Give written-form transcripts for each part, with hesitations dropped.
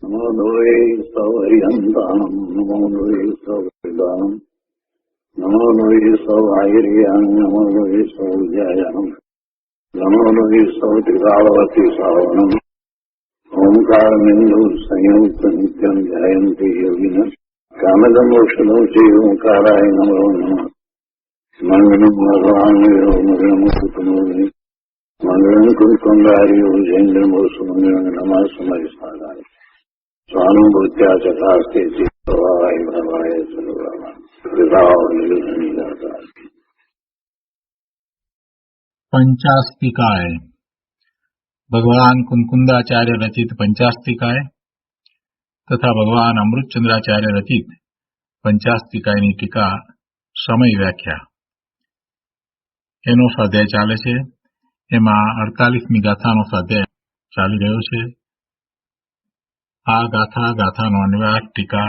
નમો લોહે સૌહરિહંતાણમ નમો લોહે સૌદાનમ નમો લોહે સૌઆયર્યાણ નમો લોહે સૌજાયાણમ નમો લોહે સૌત્રિકાળવતી સાવનમ ઓમકારમિંદુ સંયુક્ત નિત્યમ ધ્યાયંતિ યોગિન કામદમોક્ષદો ચૈવ ઓંકારાય નમો નમઃ મંગલમ ભગવાન મંગલમ કુટુંબે મંગલમ કુંકુંગાર્યો જૈન્દ્રમો સુમંગલમ નમઃ સમયસાદાય સ્વાનુભૂત્યા ચકાસ્તે ચિત્તવાય ભવાય સર્વમાં વિભાવ નિર્ગતા पंचास्तिकाय भगवान कुंकुंदाचार्य रचित पंचास्तिकाय तथा भगवान अमृतचंद्राचार्य रचित पंचास्तिकायनी टीका समय व्याख्या एनो स्वाध्याय चाले छे। एमां 48મી गाथानो स्वाध्याय चाली रह्यो छे। आ गाथानो अन्वय टीका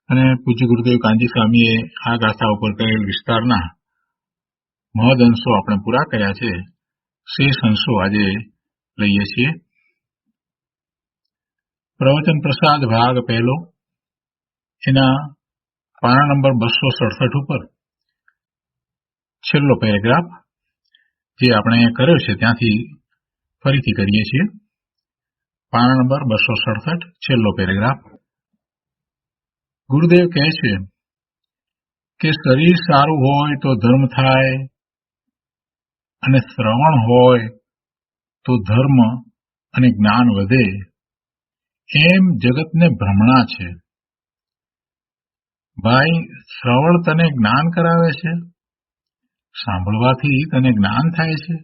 अने पूज्य गुरुदेव कांजी स्वामीए आ गाथा उपर करेल विस्ताરના महद अंशो આપણે પૂરા કર્યા છે। शेष अंशो આજે લઈએ છીએ। प्रवचन प्रसाद भाग पहलो एना पाना नंबर 267 ઉપર છેલ્લો પેરેગ્રાફ જે આપણે કર્યો છે ત્યાંથી ફરીથી કરીએ છીએ। પાના નંબર 267 છેલ્લો પેરેગ્રાફ। ગુરુદેવ કહે છે કે શરીર સારું હોય તો ધર્મ થાય અને શ્રવણ હોય તો ધર્મ અને જ્ઞાન વધે, એમ જગતને ભ્રમણા છે। ભાઈ, શ્રવણ તને જ્ઞાન કરાવે છે, સાંભળવાથી તને જ્ઞાન થાય છે।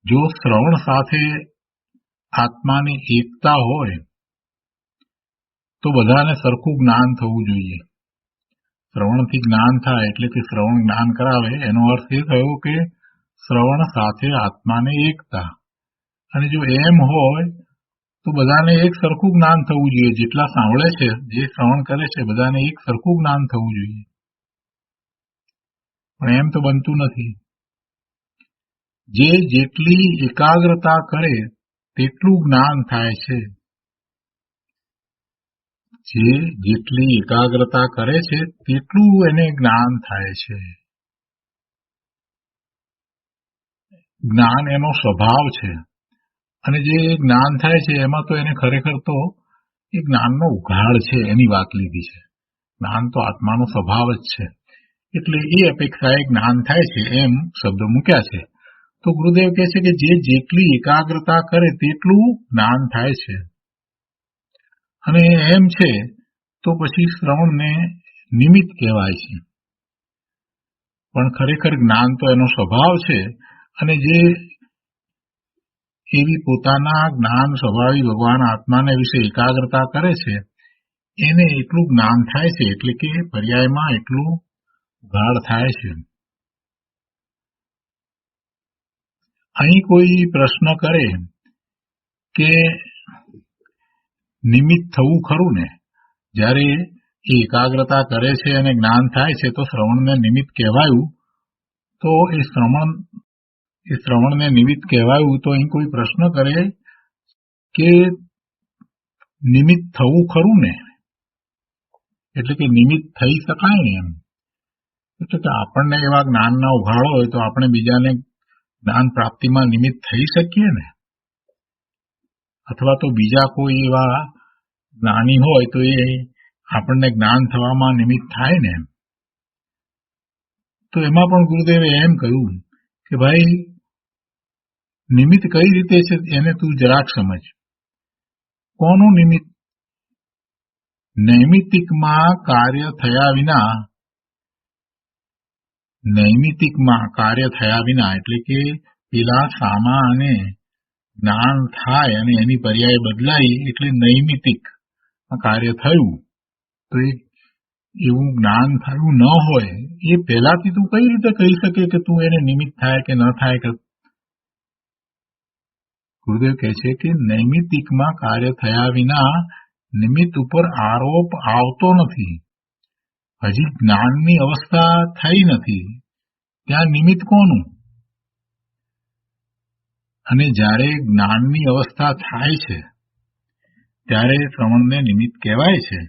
જો શ્રવણ સાથે આત્માની એકતા હોય તો બધાને સરખું જ્ઞાન થવું જોઈએ। શ્રવણથી જ્ઞાન થાય એટલે કે શ્રવણ જ્ઞાન કરાવે, એનો અર્થ એ થયો કે શ્રવણ સાથે આત્માને એકતા। અને જો એમ હોય તો બધાને એક સરખું જ્ઞાન થવું જોઈએ। જેટલા સાંભળે છે, જે શ્રવણ કરે છે, બધાને એક સરખું જ્ઞાન થવું જોઈએ, પણ એમ તો બનતું નથી। જે જેટલી એકાગ્રતા કરે તેટલું જ્ઞાન થાય છે। જે જેટલી એકાગ્રતા કરે છે તેટલું એને જ્ઞાન થાય છે। જ્ઞાન એનો સ્વભાવ છે, અને જે જ્ઞાન થાય છે એમાં તો એને ખરેખર તો એ જ્ઞાનનો ઉઘાડ છે એની વાત લીધી છે। જ્ઞાન તો આત્માનો સ્વભાવ જ છે, એટલે એ અપેક્ષાએ જ્ઞાન થાય છે એમ શબ્દ મૂક્યા છે। તો ગુરુદેવ કહે છે કે જે જેટલી એકાગ્રતા કરે તેટલું જ્ઞાન થાય છે, અને એમ છે તો પછી શ્રવણને નિમિત્ત કહેવાય છે। પણ ખરેખર જ્ઞાન તો એનો સ્વભાવ છે, અને જે એવી પોતાના જ્ઞાન સ્વભાવી ભગવાન આત્માને વિશે એકાગ્રતા કરે છે એને એટલું જ્ઞાન થાય છે, એટલે કે પર્યાયમાં એટલું ગાઢ થાય છે। અહીં કોઈ પ્રશ્ન કરે કે નિમિત્ત થવું ખરું ને? જ્યારે એ એકાગ્રતા કરે છે અને જ્ઞાન થાય છે તો શ્રવણને નિમિત્ત કહેવાયું, તો એ શ્રવણને નિમિત્ત કહેવાયું, તો અહીં કોઈ પ્રશ્ન કરે કે નિમિત્ત થવું ખરું ને? એટલે કે નિમિત્ત થઈ શકાય ને એમ? એટલે કે આપણને એવા જ્ઞાનના ઉઘાડો હોય તો આપણે બીજાને જ્ઞાન પ્રાપ્તિમાં નિમિત્ત થઈ શકીએ ને? અથવા તો બીજા કોઈ એવા જ્ઞાની હોય તો એ આપણને જ્ઞાન થવામાં નિમિત્ત થાય ને? તો એમાં પણ ગુરુદેવે એમ કહ્યું કે ભાઈ, નિમિત્ત કઈ રીતે છે એને તું જરાક સમજ। કોનું નિમિત્ત? નૈમિતિકમાં કાર્ય થયા વિના એટલે કે પેલા સામા અને જ્ઞાન થાય અને એની પર્યાય બદલાઈ એટલે નૈમિતિક કાર્ય થયું, તો એવું જ્ઞાન થયું ન હોય એ પહેલાથી તું કઈ રીતે કહી શકે કે તું એને નિમિત્ત થાય કે ન થાય? ગુરુદેવ કહે છે કે નૈમિતિકમાં કાર્ય થયા વિના નિમિત્ત ઉપર આરોપ આવતો નથી। હજી જ્ઞાનની અવસ્થા થઈ નથી, ત્યાં નિમિત્ત કોનું? અને જ્યારે જ્ઞાનની અવસ્થા થાય છે ત્યારે શ્રવણને નિમિત્ત કહેવાય છે.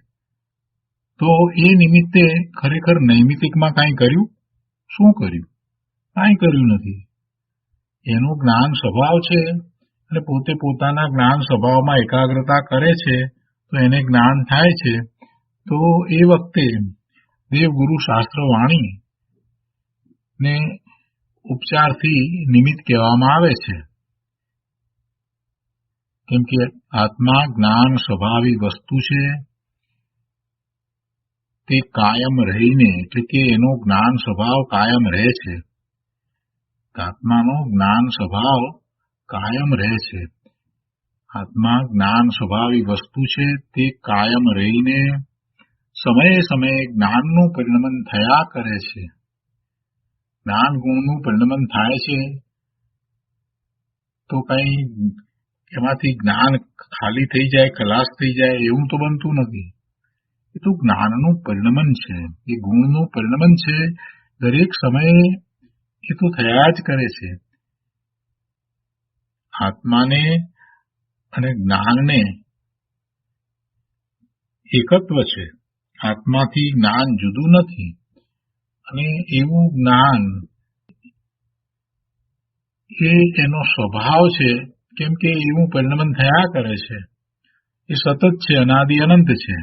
તો એ નિમિત્તે ખરેખર નૈમિતિકમાં કાંઈ કર્યું? શું કર્યું? કાંઈ કર્યું નથી. એનું જ્ઞાન સ્વભાવ છે અને પોતે પોતાના જ્ઞાન સ્વભાવમાં એકાગ્રતા કરે છે તો એને જ્ઞાન થાય છે. તો એ વખતે દેવગુરુ શાસ્ત્ર વાણી ને ઉપચારથી નિમિત્ત કહેવામાં આવે છે. કેમ કે આત્મા જ્ઞાન સ્વભાવી વસ્તુ છે. તે કાયમ રહીને એટલે કે એનો જ્ઞાન સ્વભાવ કાયમ રહે છે. આત્માનો જ્ઞાન સ્વભાવ કાયમ રહે છે. આત્મા જ્ઞાન સ્વભાવી વસ્તુ છે. તે કાયમ રહીને સમયે સમયે જ્ઞાનનું પરિણમન થયા કરે છે. જ્ઞાન ગુણનું પરિણમન થાય છે તો કઈ એમાંથી જ્ઞાન ખાલી થઈ જાય, ખલાસ થઈ જાય એવું તો બનતું નથી. એ તો જ્ઞાનનું પરિણમન છે, એ ગુણનું પરિણમન છે. દરેક સમયે એ તો થયા જ કરે છે. આત્માને અને જ્ઞાનને એકત્વ છે. આત્માથી જ્ઞાન જુદું નથી. અને એવું જ્ઞાન એ એનો સ્વભાવ છે. કેમ કે એવું પરિણમન થયા કરે છે. એ સતત છે, અનાદિ અનંત છે.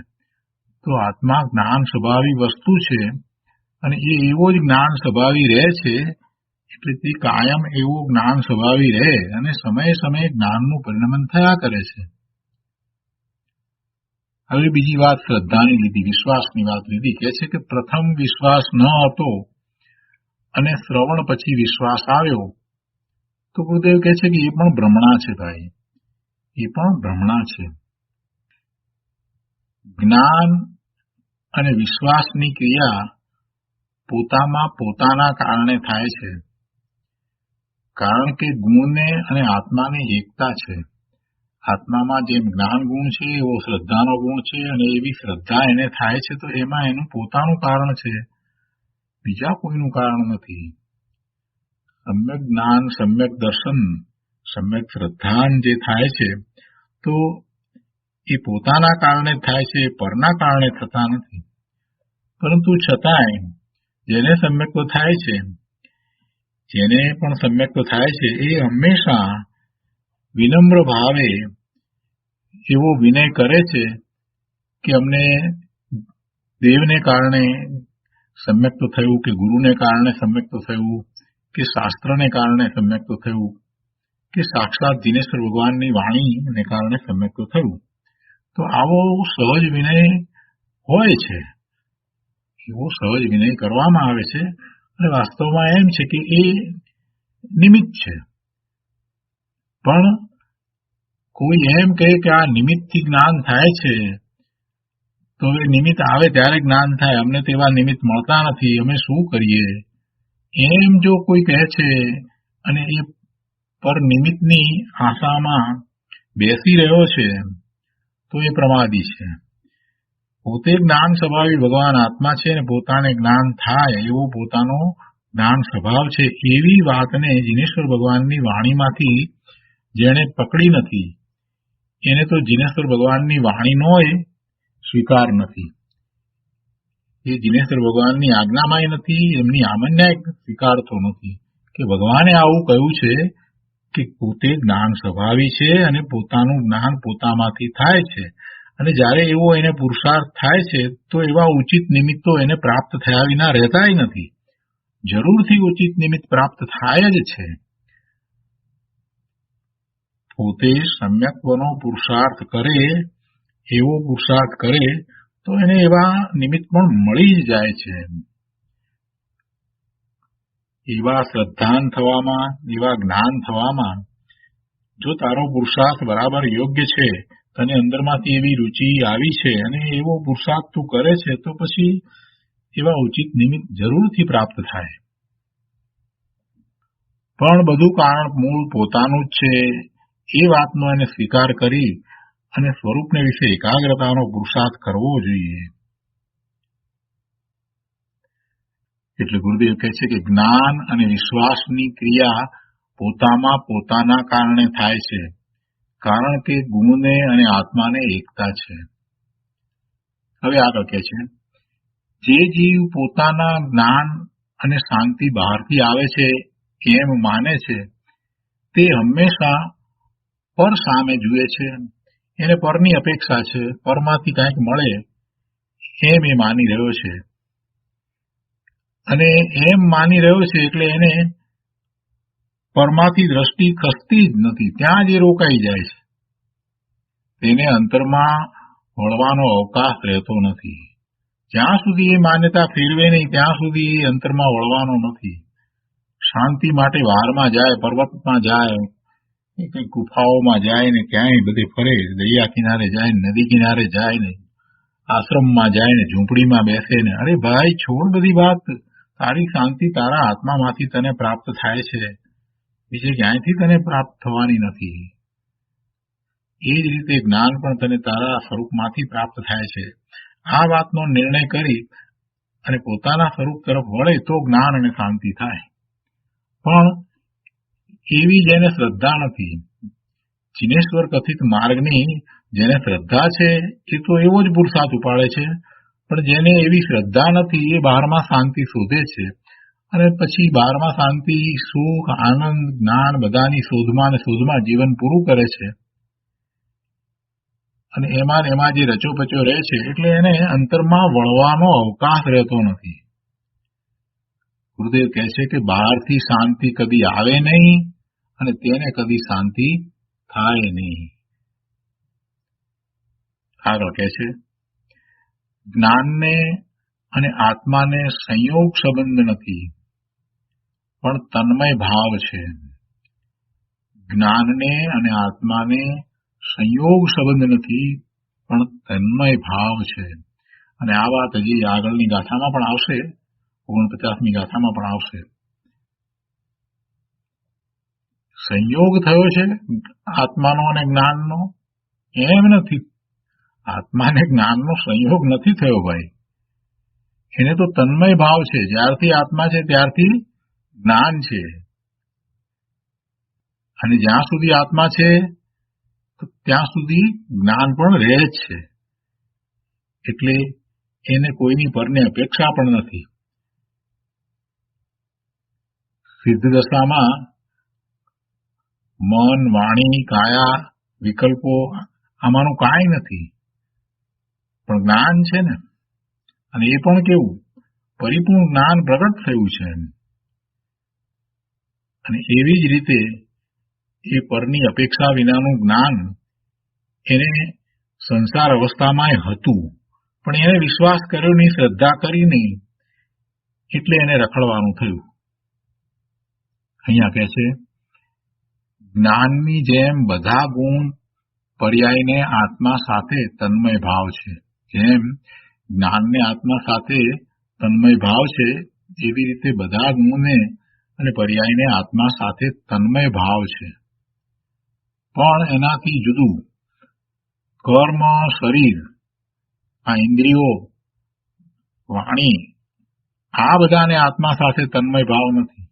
તો આત્મા જ્ઞાન સ્વભાવી વસ્તુ છે અને એ એવો જ જ્ઞાન સ્વભાવી રહે છે. એટલે તે કાયમ એવું જ્ઞાન સ્વભાવી રહે અને સમયે સમયે જ્ઞાનનું પરિણમન થયા કરે છે. હવે બીજી વાત શ્રદ્ધાની લીધી, વિશ્વાસની વાત લીધી. કહે છે કે પ્રથમ વિશ્વાસ ન હતો અને શ્રવણ પછી વિશ્વાસ આવ્યો. તો ગુરુદેવ કહે છે કે એ પણ ભ્રમણા છે ભાઈ, એ પણ ભ્રમણા છે. જ્ઞાન અને વિશ્વાસની ક્રિયા પોતામાં પોતાના કારણે થાય છે. કારણ કે ગુણને અને આત્માની એકતા છે. આત્મામાં જેમ જ્ઞાન ગુણ છે એવો શ્રદ્ધાનો ગુણ છે અને એવી શ્રદ્ધા એને થાય છે તો એમાં એનું પોતાનું કારણ છે, બીજા કોઈનું કારણ નથી. સમ્યક જ્ઞાન, સમ્યક દર્શન, સમ્યક શ્રદ્ધા જે થાય છે તો એ પોતાના કારણે થાય છે, પરના કારણે થતા નથી. પરંતુ છતાંય જેને સમ્યક્ત્વ થાય છે, જેને પણ સમ્યક્ત્વ થાય છે એ હંમેશા વિનમ્ર ભાવે એવો વિનય કરે છે કે અમને દેવને કારણે સમ્યક્ત્વ થયું, કે ગુરુને કારણે સમ્યક્ત્વ થયું, કે શાસ્ત્રને કારણે સમ્યક્ત્વ થયું, કે સાક્ષાત દિનેશ્વર ભગવાનની વાણીને કારણે સમ્યક્ત્વ થયું. તો આવો સહજ વિનય હોય છે, એવો સહજ વિનય કરવામાં આવે છે. અને વાસ્તવમાં એમ છે કે એ નિમિત્ત છે. પણ કોઈ એમ કહે કે આ નિમિત્તથી જ્ઞાન થાય છે તો એ નિમિત્ત આવે ત્યારે જ્ઞાન થાય, અમને તેવા નિમિત્ત મળતા નથી, અમે શું કરીએ, એમ જો કોઈ કહે છે અને એ પર નિમિત્તની આશામાં બેસી રહ્યો છે તો એ પ્રમાદી છે. પોતે જ્ઞાન સ્વભાવી ભગવાન આત્મા છે અને પોતાને જ્ઞાન થાય એવો પોતાનો જ્ઞાન સ્વભાવ છે. એવી વાતને જીનેશ્વર ભગવાનની વાણીમાંથી જેણે પકડી નથી એને તો જીનેશ્વર ભગવાનની વાણીનોય સ્વીકાર નથી. એ જીનેશ્વર ભગવાનની આજ્ઞામાંય નથી, એમની આમન્યાય સ્વીકારતો નથી કે ભગવાને આવું કહ્યું છે કે પોતે જ્ઞાન સ્વભાવી છે અને પોતાનું જ્ઞાન પોતામાંથી થાય છે. અને જ્યારે એવો એને પુરુષાર્થ થાય છે તો એવા ઉચિત નિમિત્તો એને પ્રાપ્ત થયા વિના રહેતાય નથી. જરૂરથી ઉચિત નિમિત્ત પ્રાપ્ત થાય જ છે. પોતે સમ્યક્ત્વનો પુરુષાર્થ કરે, એવો પુરુષાર્થ કરે તો એને એવા નિમિત્ત પણ મળી જ જાય છે. એવા શ્રદ્ધાન થવામાં, એવા જ્ઞાન થવામાં જો તારો પુરુષાર્થ બરાબર યોગ્ય છે, તને અંદરમાંથી એવી રુચિ આવી છે અને એવો પુરુષાર્થ તું કરે છે તો પછી એવા ઉચિત નિમિત્ત જરૂરથી પ્રાપ્ત થાય. પણ બધું કારણ મૂળ પોતાનું જ છે એ વાતનો એને સ્વીકાર કરી અને સ્વરૂપને વિશે એકાગ્રતાનો પુરુષાર્થ કરવો જોઈએ. એટલે ગુરુદેવ કહે છે કે જ્ઞાન અને વિશ્વાસની ક્રિયા પોતામાં પોતાના કારણે થાય છે, કારણ કે ગુણને અને આત્માને એકતા છે. હવે આગળ કહે છે, જે જીવ પોતાના જ્ઞાન અને શાંતિ બહારથી આવે છે એમ માને છે, તે હંમેશા પર સામે જુએ છે. એને પરની અપેક્ષા છે, પરમાંથી કંઈક મળે એમ એ માની રહ્યો છે. અને એમ માની રહ્યો છે એટલે એને પરમાંથી દ્રષ્ટિ ખસતી જ નથી, ત્યાં જ એ રોકાઈ જાય છે. તેને અંતરમાં વળવાનો અવકાશ રહેતો નથી. જ્યાં સુધી એ માન્યતા ફેરવે નહીં ત્યાં સુધી એ અંતરમાં વળવાનો નથી. શાંતિ માટે બહારમાં જાય, પર્વતમાં જાય, કઈ ગુફાઓમાં જાય ને ક્યાંય બધે ફરે, દરિયા કિનારે જાય ને નદી કિનારે જાય ને આશ્રમમાં જાય ને ઝૂંપડીમાં બેસે ને, અરે ભાઈ છોડ બધી વાત, તારી શાંતિ તારા આત્મામાંથી તને પ્રાપ્ત થાય છે, બીજે ક્યાંયથી તને પ્રાપ્ત થવાની નથી. એ જ રીતે જ્ઞાન પણ તને તારા સ્વરૂપમાંથી પ્રાપ્ત થાય છે. આ વાતનો નિર્ણય કરી અને પોતાના સ્વરૂપ તરફ વળે તો જ્ઞાન અને શાંતિ થાય. પણ એવી જેને શ્રદ્ધા નથી, જિનેશ્વર કથિત માર્ગની જેને શ્રદ્ધા છે એ તો એવો જ પુરુષાર્થ ઉપાડે છે, પણ જેને એવી શ્રદ્ધા નથી એ બહારમાં શાંતિ શોધે છે અને પછી બહારમાં શાંતિ, સુખ, આનંદ, જ્ઞાન બધાની શોધમાં અને શોધમાં જીવન પૂરું કરે છે અને એમાં જે રચોપચો રહે છે એટલે એને અંતરમાં વળવાનો અવકાશ રહેતો નથી. ગુરુદેવ કહે છે કે બહારથી શાંતિ કદી આવે નહીં અને તેને કદી શાંતિ થાય નહીં. આગળ કહે છે, જ્ઞાનને અને આત્માને સંયોગ સંબંધ નથી પણ તન્મય ભાવ છે. જ્ઞાનને અને આત્માને સંયોગ સંબંધ નથી પણ તન્મય ભાવ છે. અને આ વાત હજી આગળની ગાથામાં પણ આવશે, 49મી ગાથામાં પણ આવશે. સંયોગ થયો છે આત્માનો અને જ્ઞાનનો, એમ નથી. આત્માને જ્ઞાનનો સંયોગ નથી થયો ભાઈ, એને તો તન્મય ભાવ છે. જ્યારથી આત્મા છે ત્યારથી જ્ઞાન છે, અને જ્યાં સુધી આત્મા છે ત્યાં સુધી જ્ઞાન પણ રહે જ છે. એટલે એને કોઈની પરની અપેક્ષા પણ નથી. સિદ્ધ દશામાં મન, વાણી, કાયા, વિકલ્પો આમાંનું કાંઈ નથી, પણ જ્ઞાન છે ને, અને એ પણ કેવું પરિપૂર્ણ જ્ઞાન પ્રગટ થયું છે. અને એવી જ રીતે એ પરની અપેક્ષા વિનાનું જ્ઞાન એને સંસાર અવસ્થામાં હતું, પણ એને વિશ્વાસ કર્યો નહીં, શ્રદ્ધા કરી નહીં, એટલે એને રખડવાનું થયું. અહીંયા કહે છે, જ્ઞાનની જેમ બધા ગુણ પર્યાયને આત્મા સાથે તન્મય ભાવ છે. જેમ જ્ઞાનને આત્મા સાથે તન્મય ભાવ છે, એવી રીતે બધા ગુણને અને પર્યાયને આત્મા સાથે તન્મય ભાવ છે. પણ એનાથી જુદું કર્મ, શરીર, આ ઇન્દ્રિયો, વાણી, આ બધાને આત્મા સાથે તન્મય ભાવ નથી.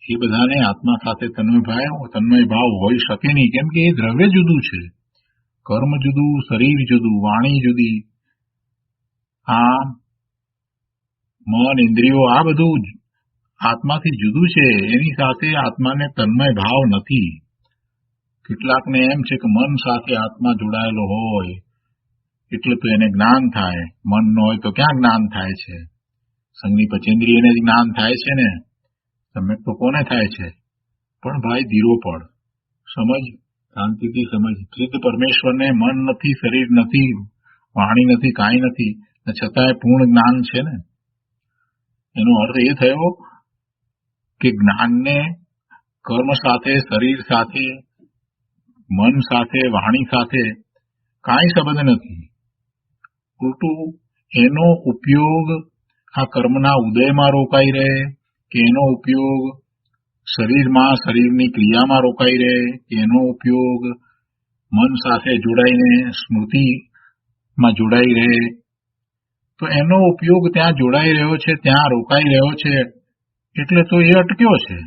એ બધાને આત્મા સાથે તન્મય ભાવ હોઈ શકે નહીં, કેમ કે એ દ્રવ્ય જુદું છે. કર્મ જુદું, શરીર જુદું, વાણી જુદી, આ મન, ઇન્દ્રિયો આ બધું આત્માથી જુદું છે. એની સાથે આત્માને તન્મય ભાવ નથી. કેટલાકને એમ છે કે મન સાથે આત્મા જોડાયેલો હોય એટલે તો એને જ્ઞાન થાય, મન ન હોય તો ક્યાં જ્ઞાન થાય છે? સંગની પચેન્દ્રિયને જ જ્ઞાન થાય છે ને, તમે તો કોને થાય છે? પણ ભાઈ ધીરો પડ, સમજ, શાંતિથી સમજ. સિદ્ધ પરમેશ્વરને મન નથી, શરીર નથી, વાણી નથી, કાંઈ નથી, છતાંય પૂર્ણ જ્ઞાન છે ને. એનો અર્થ એ થયો કે જ્ઞાનને કર્મ સાથે, શરીર સાથે, મન સાથે, વાણી સાથે કાંઈ સંબંધ નથી. ઉલટું એનો ઉપયોગ આ કર્મના ઉદયમાં રોકાઈ રહે, કે એનો ઉપયોગ શરીરમાં, શરીરની ક્રિયામાં રોકાઈ રહે, કે એનો ઉપયોગ મન સાથે જોડાઈને સ્મૃતિમાં જોડાઈ રહે, તો એનો ઉપયોગ ત્યાં જોડાઈ રહ્યો છે, ત્યાં રોકાઈ રહ્યો છે, એટલે તો એ અટક્યો છે.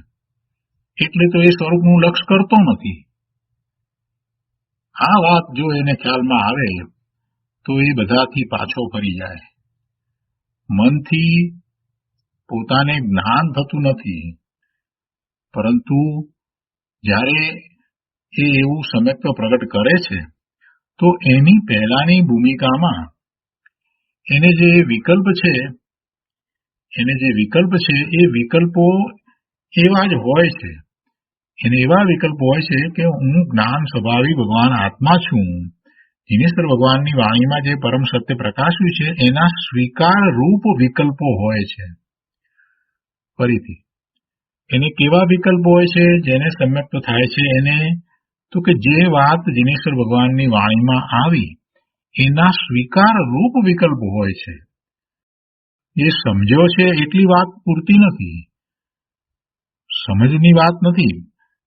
એટલે તો એ સ્વરૂપનું લક્ષ કરતો નથી. આ વાત જો એને ખ્યાલમાં આવે તો એ બધાથી પાછો ફરી જાય. મનથી પોતાને જ્ઞાન થતું નથી, પરંતુ જ્યારે એ એવું સમ્યક્ત્વ પ્રગટ કરે છે તો એની પહેલાની ભૂમિકામાં એને જે વિકલ્પ છે એ વિકલ્પો એવા જ હોય છે. એને એવા વિકલ્પો હોય છે કે હું જ્ઞાન સ્વભાવી ભગવાન આત્મા છું. જીનેશ્વર ભગવાનની વાણીમાં જે પરમ સત્ય પ્રકાશ્યું છે એના સ્વીકાર રૂપ વિકલ્પો હોય છે. ફરીથી એને કેવા વિકલ્પો હોય છે જેને સમ્યક્ત થાય છે એને? તો કે જે વાત જીનેશ્વર ભગવાનની વાણીમાં આવી એના સ્વીકાર રૂપ વિકલ્પો હોય છે. એ સમજ્યો છે એટલી વાત પૂરતી નથી, સમજની વાત નથી.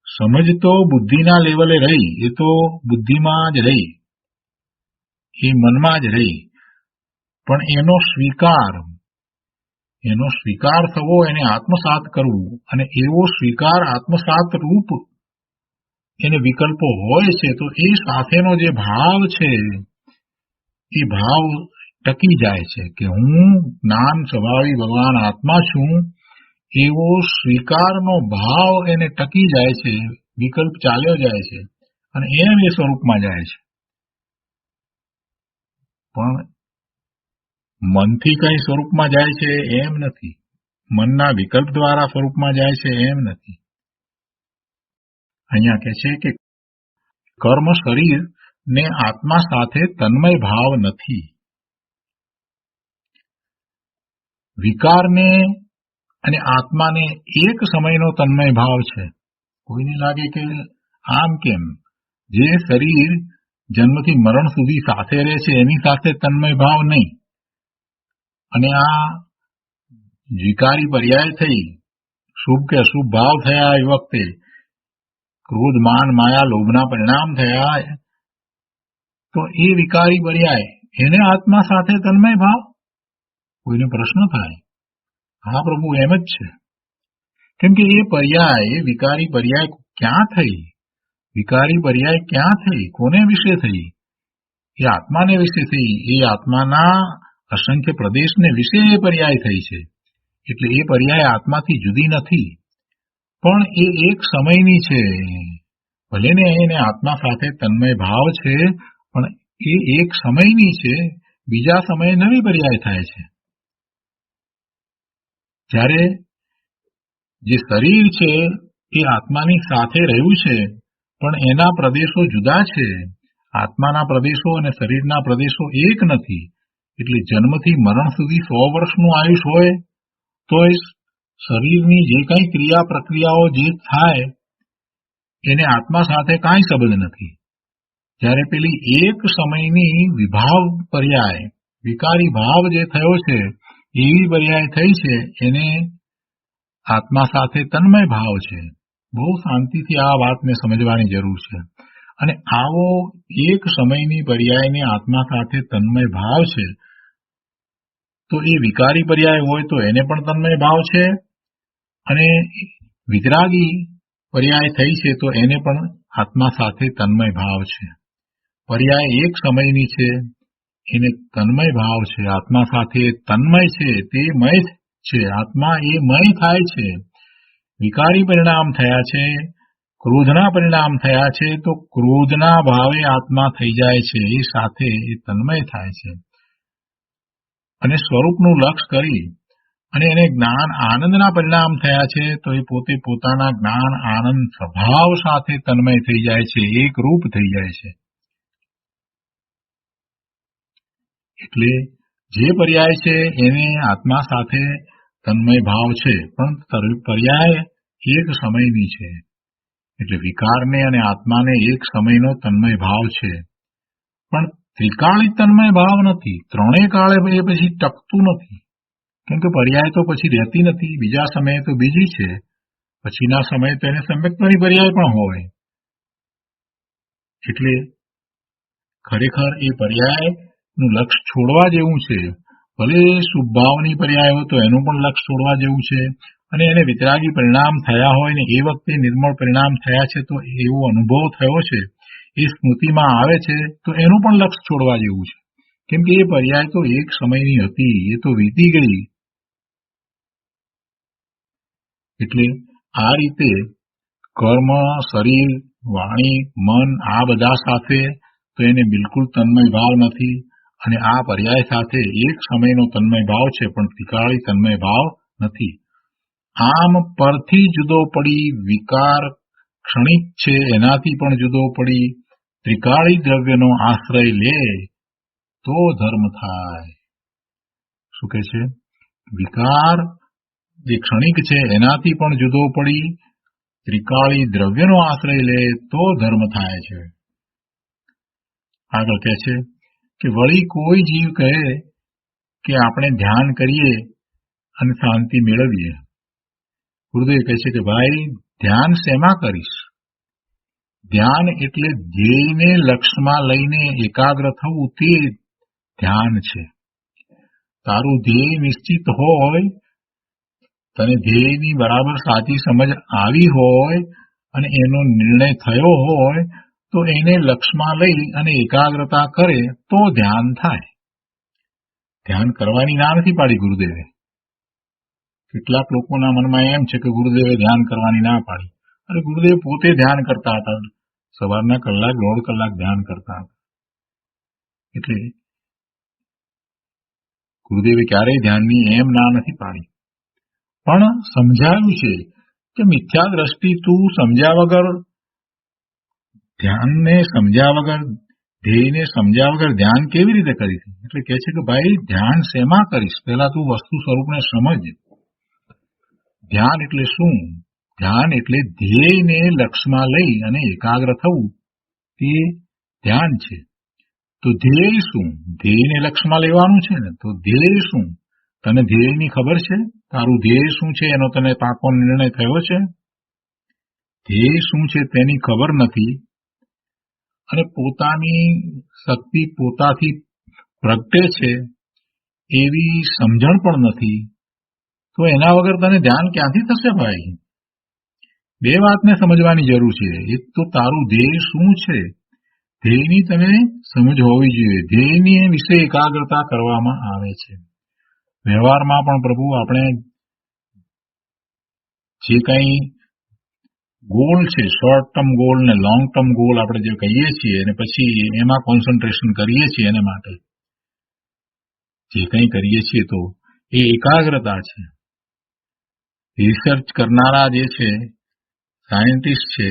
સમજ તો બુદ્ધિના લેવલે રહી, એ તો બુદ્ધિમાં જ રહી, એ મનમાં જ રહી. પણ એનો સ્વીકાર થવો, એને આત્મસાત કરવું, અને એવો સ્વીકાર આત્મસાત રૂપ એને વિકલ્પો હોય છે. તો એ સાથેનો જે ભાવ છે એ ભાવ ટકી જાય છે કે હું જ્ઞાન સ્વભાવી ભગવાન આત્મા છું. એવો સ્વીકારનો ભાવ એને ટકી જાય છે, વિકલ્પ ચાલ્યો જાય છે અને એમ એ સ્વરૂપમાં જાય છે. પણ મનથી કઈ સ્વરૂપમાં જાય છે એમ નથી, મનના વિકલ્પ દ્વારા સ્વરૂપમાં જાય છે એમ નથી. અહીંયા કહે છે કે કર્મ શરીર ને આત્મા સાથે તન્મય ભાવ નથી. વિકારને અને આત્માને એક સમયનો તન્મય ભાવ છે. કોઈને લાગે કે આમ કેમ? જે શરીર જન્મથી મરણ સુધી સાથે રહે છે એની સાથે તન્મય ભાવ નહીં, અને આ વિકારી પર્યાય થઈ, શુભ કે અશુભ ભાવ થયા એ વખતે, ક્રોધ માન માયા લોભના પરિણામ થયા, તો એ વિકારી પર્યાય એને આત્મા સાથે તન્મય ભાવ? કોઈને પ્રશ્ન થાય. હા પ્રભુ, એમ જ છે. કેમ કે એ પર્યાય, વિકારી પર્યાય ક્યાં થઈ? વિકારી પર્યાય ક્યાં થઈ? કોને વિશે થઈ? એ આત્માને વિશે થઈ. એ આત્માના અસંખ્ય પ્રદેશને વિશે એ પર્યાય થઈ છે. એટલે એ પર્યાય આત્માથી જુદી નથી, પણ એ એક સમયની છે. ભલે ને એને આત્મા સાથે તન્મય ભાવ છે, પણ એ એક સમયની છે. બીજા સમયે નવી પર્યાય થાય છે. જ્યારે જે શરીર છે એ આત્માની સાથે રહ્યું છે, પણ એના પ્રદેશો જુદા છે. આત્માના પ્રદેશો અને શરીરના પ્રદેશો એક નથી. એટલે જન્મથી મરણ સુધી 100 વર્ષનું આયુષ હોય તો શરીરની જે કંઈ ક્રિયા પ્રક્રિયાઓ જે થાય એને આત્મા સાથે કાંઈ સંબંધ નથી. જ્યારે પેલી એક સમયની વિભાવ પર્યાય, વિકારી ભાવ જે થયો છે એવી પર્યાય થઈ છે, એને આત્મા સાથે તન્મય ભાવ છે. બહુ શાંતિથી આ વાતને સમજવાની જરૂર છે. અને આવો એક સમયની પર્યાયને આત્મા સાથે તન્મય ભાવ છે, તો એ વિકારી પર્યાય હોય તો એને પણ તન્મય ભાવ છે, અને વિતરાગી પર્યાય થઈ છે તો એને પણ આત્મા સાથે તન્મય ભાવ છે. પર્યાય એક સમયની છે, એને તન્મય ભાવ છે. આત્મા સાથે તન્મય છે, તે મય છે. આત્મા એ મય થાય છે. વિકારી પરિણામ થયા છે, ક્રોધના પરિણામ થયા છે, તો ક્રોધના ભાવે આત્મા થઈ જાય છે. એ સાથે એ તન્મય થાય છે. અને સ્વરૂપનું લક્ષ કરી અને એને જ્ઞાન આનંદના પરિણામ થયા છે, તો એ પોતે પોતાના જ્ઞાન આનંદ સ્વભાવ સાથે તન્મય થઈ જાય છે, એક રૂપ થઈ જાય છે. એટલે જે પર્યાય છે એને આત્મા સાથે તન્મય ભાવ છે, પણ પર્યાય એક સમયની છે. એટલે વિકારને અને આત્માને એક સમયનો તન્મય ભાવ છે, પણ ત્રિકાળી તન્મય ભાવ નથી. ત્રણેય કાળે એ પછી ટકતું નથી, કેમ કે પર્યાય તો પછી રહેતી નથી. બીજા સમયે તો બીજી છે, પછીના સમયે તો એને સમ્યક્તની પર્યાય પણ હોય. એટલે ખરેખર એ પર્યાયનું લક્ષ છોડવા જેવું છે. ભલે શુભ ભાવની પર્યાય હોય તો એનું પણ લક્ષ છોડવા જેવું છે, અને એને વિતરાગી પરિણામ થયા હોય ને એ વખતે નિર્મળ પરિણામ થયા છે તો એવો અનુભવ થયો છે, એ સ્મૃતિમાં આવે છે, તો એનું પણ લક્ષ છોડવા જેવું છે. કેમ કે એ પર્યાય તો એક સમયની હતી, એ તો વીતી ગઈ. એટલે આ રીતે કર્મ, શરીર, વાણી, મન આ બધા સાથે તો એને બિલકુલ તન્મય ભાવ નથી, અને આ પર્યાય સાથે એક સમયનો તન્મય ભાવ છે પણ ત્રિકાળી તન્મય ભાવ નથી. આમ પરથી જુદો પડી વિકાર ક્ષણિક છે એનાથી પણ જુદો પડી ત્રિકાળી દ્રવ્યનો આશ્રય લે તો ધર્મ થાય. શું કહે છે? વિકાર જે ક્ષણિક છે એનાથી પણ જુદો પડી ત્રિકાળી દ્રવ્યનો આશ્રય લે તો ધર્મ થાય છે. આગળ કહે છે કે વળી કોઈ જીવ કહે કે આપણે ધ્યાન કરીએ અને શાંતિ મેળવીએ. ગુરુદેવ કહે છે કે ભાઈ ધ્યાન શેમાં કરીશ? ધ્યાન એટલે ધ્યેયને લક્ષ્યમાં લઈને એકાગ્ર થવું, તે ધ્યાન છે. તારું ધ્યેય નિશ્ચિત હોય, તને ધ્યેયની બરાબર સાચી સમજ આવી હોય અને એનો નિર્ણય થયો હોય તો એને લક્ષ્યમાં લઈ અને એકાગ્રતા કરે તો ધ્યાન થાય. ધ્યાન કરવાની ના નથી પાડી ગુરુદેવે. કેટલાક લોકોના મનમાં એમ છે કે ગુરુદેવે ધ્યાન કરવાની ના પાડી. અરે ગુરુદેવ પોતે ધ્યાન કરતા હતા, સવારના કલાક 1.5 કલાક ધ્યાન કરતા હતા. એટલે ગુરુદેવે ક્યારેય ધ્યાનની એમ ના નથી પાડી, પણ સમજાવ્યું છે કે મિથ્યા દ્રષ્ટિ તું સમજ્યા વગર, ધ્યાનને સમજ્યા વગર, ધ્યેયને સમજ્યા વગર ધ્યાન કેવી રીતે કરીશ? એટલે કહે છે કે ભાઈ ધ્યાન શેમાં કરીશ? પહેલા તું વસ્તુ સ્વરૂપને સમજ. ધ્યાન એટલે શું? ધ્યાન એટલે ધ્યેયને લક્ષ્યમાં લઈ અને એકાગ્ર થવું, તે ધ્યાન છે. તો ધ્યેય શું? ધ્યેયને લક્ષ્યમાં લેવાનું છે ને, તો ધ્યેય શું? તને ધ્યેયની ખબર છે? તારું ધ્યેય શું છે એનો તને પાકો નિર્ણય થયો છે? ધ્યેય શું છે તેની ખબર નથી, અને પોતાની શક્તિ પોતાથી પ્રગટે છે એવી સમજણ પણ નથી, તો એના વગર તને ધ્યાન ક્યાંથી થશે ભાઈ? બે વાતને સમજવાની જરૂર છે. એક તો તારું ધ્યેય શું છે, ધ્યેયની તને સમજ હોવી જોઈએ. ધ્યેયની વિશે એકાગ્રતા કરવામાં આવે છે. વ્યવહારમાં પણ પ્રભુ આપણે જે કંઈ ગોલ છે, શોર્ટ ટર્મ ગોલ ને લોંગ ટર્મ ગોલ આપણે જે કહીએ છીએ અને પછી એમાં કોન્સન્ટ્રેશન કરીએ છીએ, એને માટે જે કંઈ કરીએ છીએ તો એ એકાગ્રતા છે. રિસર્ચ કરનારા જે છે, સાયન્ટિસ્ટ છે,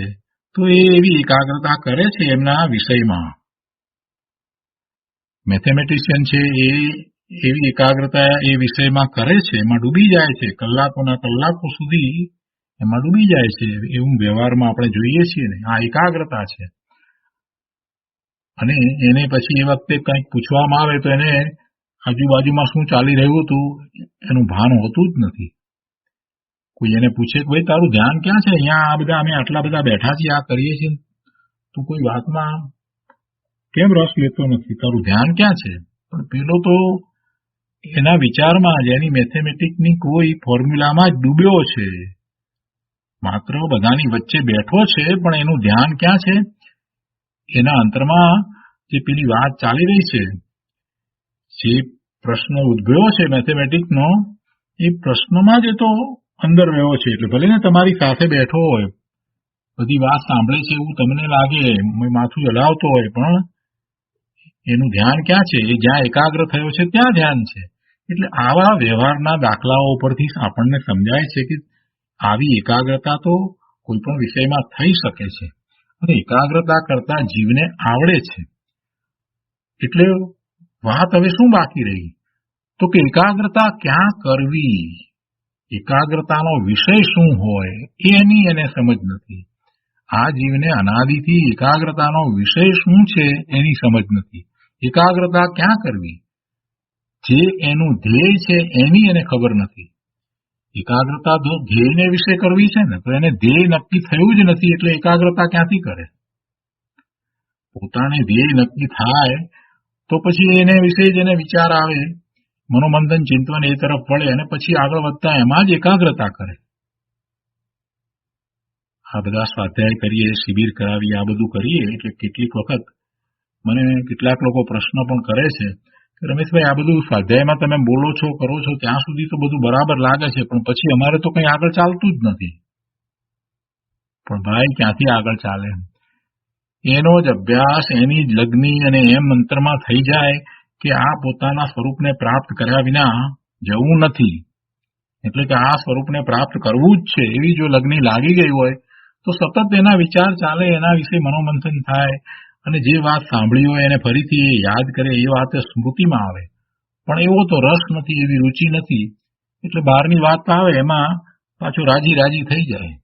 તો એ એવી એકાગ્રતા કરે છે એમના વિષયમાં. મેથેમેટિશિયન છે એ એવી એકાગ્રતા એ વિષયમાં કરે છે, એમાં ડૂબી જાય છે, કલાકોના કલાકો સુધી એમાં ડૂબી જાય છે. એવું વ્યવહારમાં આપણે જોઈએ છીએ ને, આ એકાગ્રતા છે. અને એને પછી એ વખતે કંઈક પૂછવામાં આવે તો એને આજુબાજુમાં શું ચાલી રહ્યું હતું એનું ભાન હોતું જ નથી. કોઈ એને પૂછે કે ભાઈ તારું ધ્યાન ક્યાં છે? અહીંયા આ બધા અમે આટલા બધા બેઠા છીએ, આ કરીએ છીએ, તું કોઈ વાતમાં કેમ રસ લેતો નથી? તારું ધ્યાન ક્યાં છે? પણ પેલો તો એના વિચારમાં જ, એની મેથેમેટિકની કોઈ ફોર્મ્યુલામાં જ ડૂબ્યો છે, માત્ર બધાની વચ્ચે બેઠો છે, પણ એનું ધ્યાન ક્યાં છે? એના અંતરમાં જે પેલી વાત ચાલી રહી છે, જે પ્રશ્ન ઉદ્ભવ્યો છે મેથેમેટિકનો, એ પ્રશ્નમાં જ એ તો અંદર રહ્યો છે. એટલે ભલે ને તમારી સાથે બેઠો હોય, બધી વાત સાંભળે છે એવું તમને લાગે, માથું હલાવતો હોય, પણ એનું ધ્યાન ક્યાં છે? એ જ્યાં એકાગ્ર થયો છે ત્યાં ધ્યાન છે. એટલે આવા વ્યવહારના દાખલાઓ પરથી આપણને સમજાય છે કે આવી એકાગ્રતા તો કોઈ પણ વિષયમાં થઈ શકે છે, અને એકાગ્રતા કરતા જીવને આવડે છે. એટલે વાત હવે શું બાકી રહી? તો કે એકાગ્રતા ક્યાં કરવી, એકાગ્રતાનો વિષય શું હોય એની એને સમજ નથી. આ જીવને અનાદિથી એકાગ્રતાનો વિષય શું છે એની સમજ નથી. એકાગ્રતા ક્યાં કરવી, જે એનું ધ્યેય છે એની એને ખબર નથી. એકાગ્રતા જો ધ્યેયને વિશે કરવી છે ને, તો એને ધ્યેય નક્કી થયું જ નથી, એટલે એકાગ્રતા ક્યાંથી કરે? પોતાને ધ્યેય નક્કી થાય તો પછી એને વિશે જ એને વિચાર આવે, મનોમંથન ચિંતન એ તરફ વળે, અને પછી આગળ વધતા એમાં જ એકાગ્રતા કરે. આ બધા સ્વાધ્યાય કરીએ, શિબિર કરાવીએ, આ બધું કરીએ એટલે કેટલીક વખત મને કેટલાક લોકો પ્રશ્ન પણ કરે છે કે રમેશભાઈ, આ બધું સ્વાધ્યાયમાં તમે બોલો છો, કરો છો, ત્યાં સુધી તો બધું બરાબર લાગે છે, પણ પછી અમારે તો કંઈ આગળ ચાલતું જ નથી. પણ ભાઈ, ક્યાંથી આગળ ચાલે? એનો જ અભ્યાસ, એની જ લગ્ની અને એમ મંત્રમાં થઈ જાય કે આ પોતાના સ્વરૂપને પ્રાપ્ત કર્યા વિના જવું નથી, એટલે કે આ સ્વરૂપને પ્રાપ્ત કરવું જ છે, એવી જો લગ્ની લાગી ગઈ હોય તો સતત એના વિચાર ચાલે, એના વિશે મનોમંથન થાય, અને જે વાત સાંભળી હોય એને ફરીથી યાદ કરે, એ વાત સ્મૃતિમાં આવે. પણ એવો તો રસ નથી, એવી રુચિ નથી, એટલે બહારની વાત આવે એમાં પાછું રાજી રાજી થઈ જાય.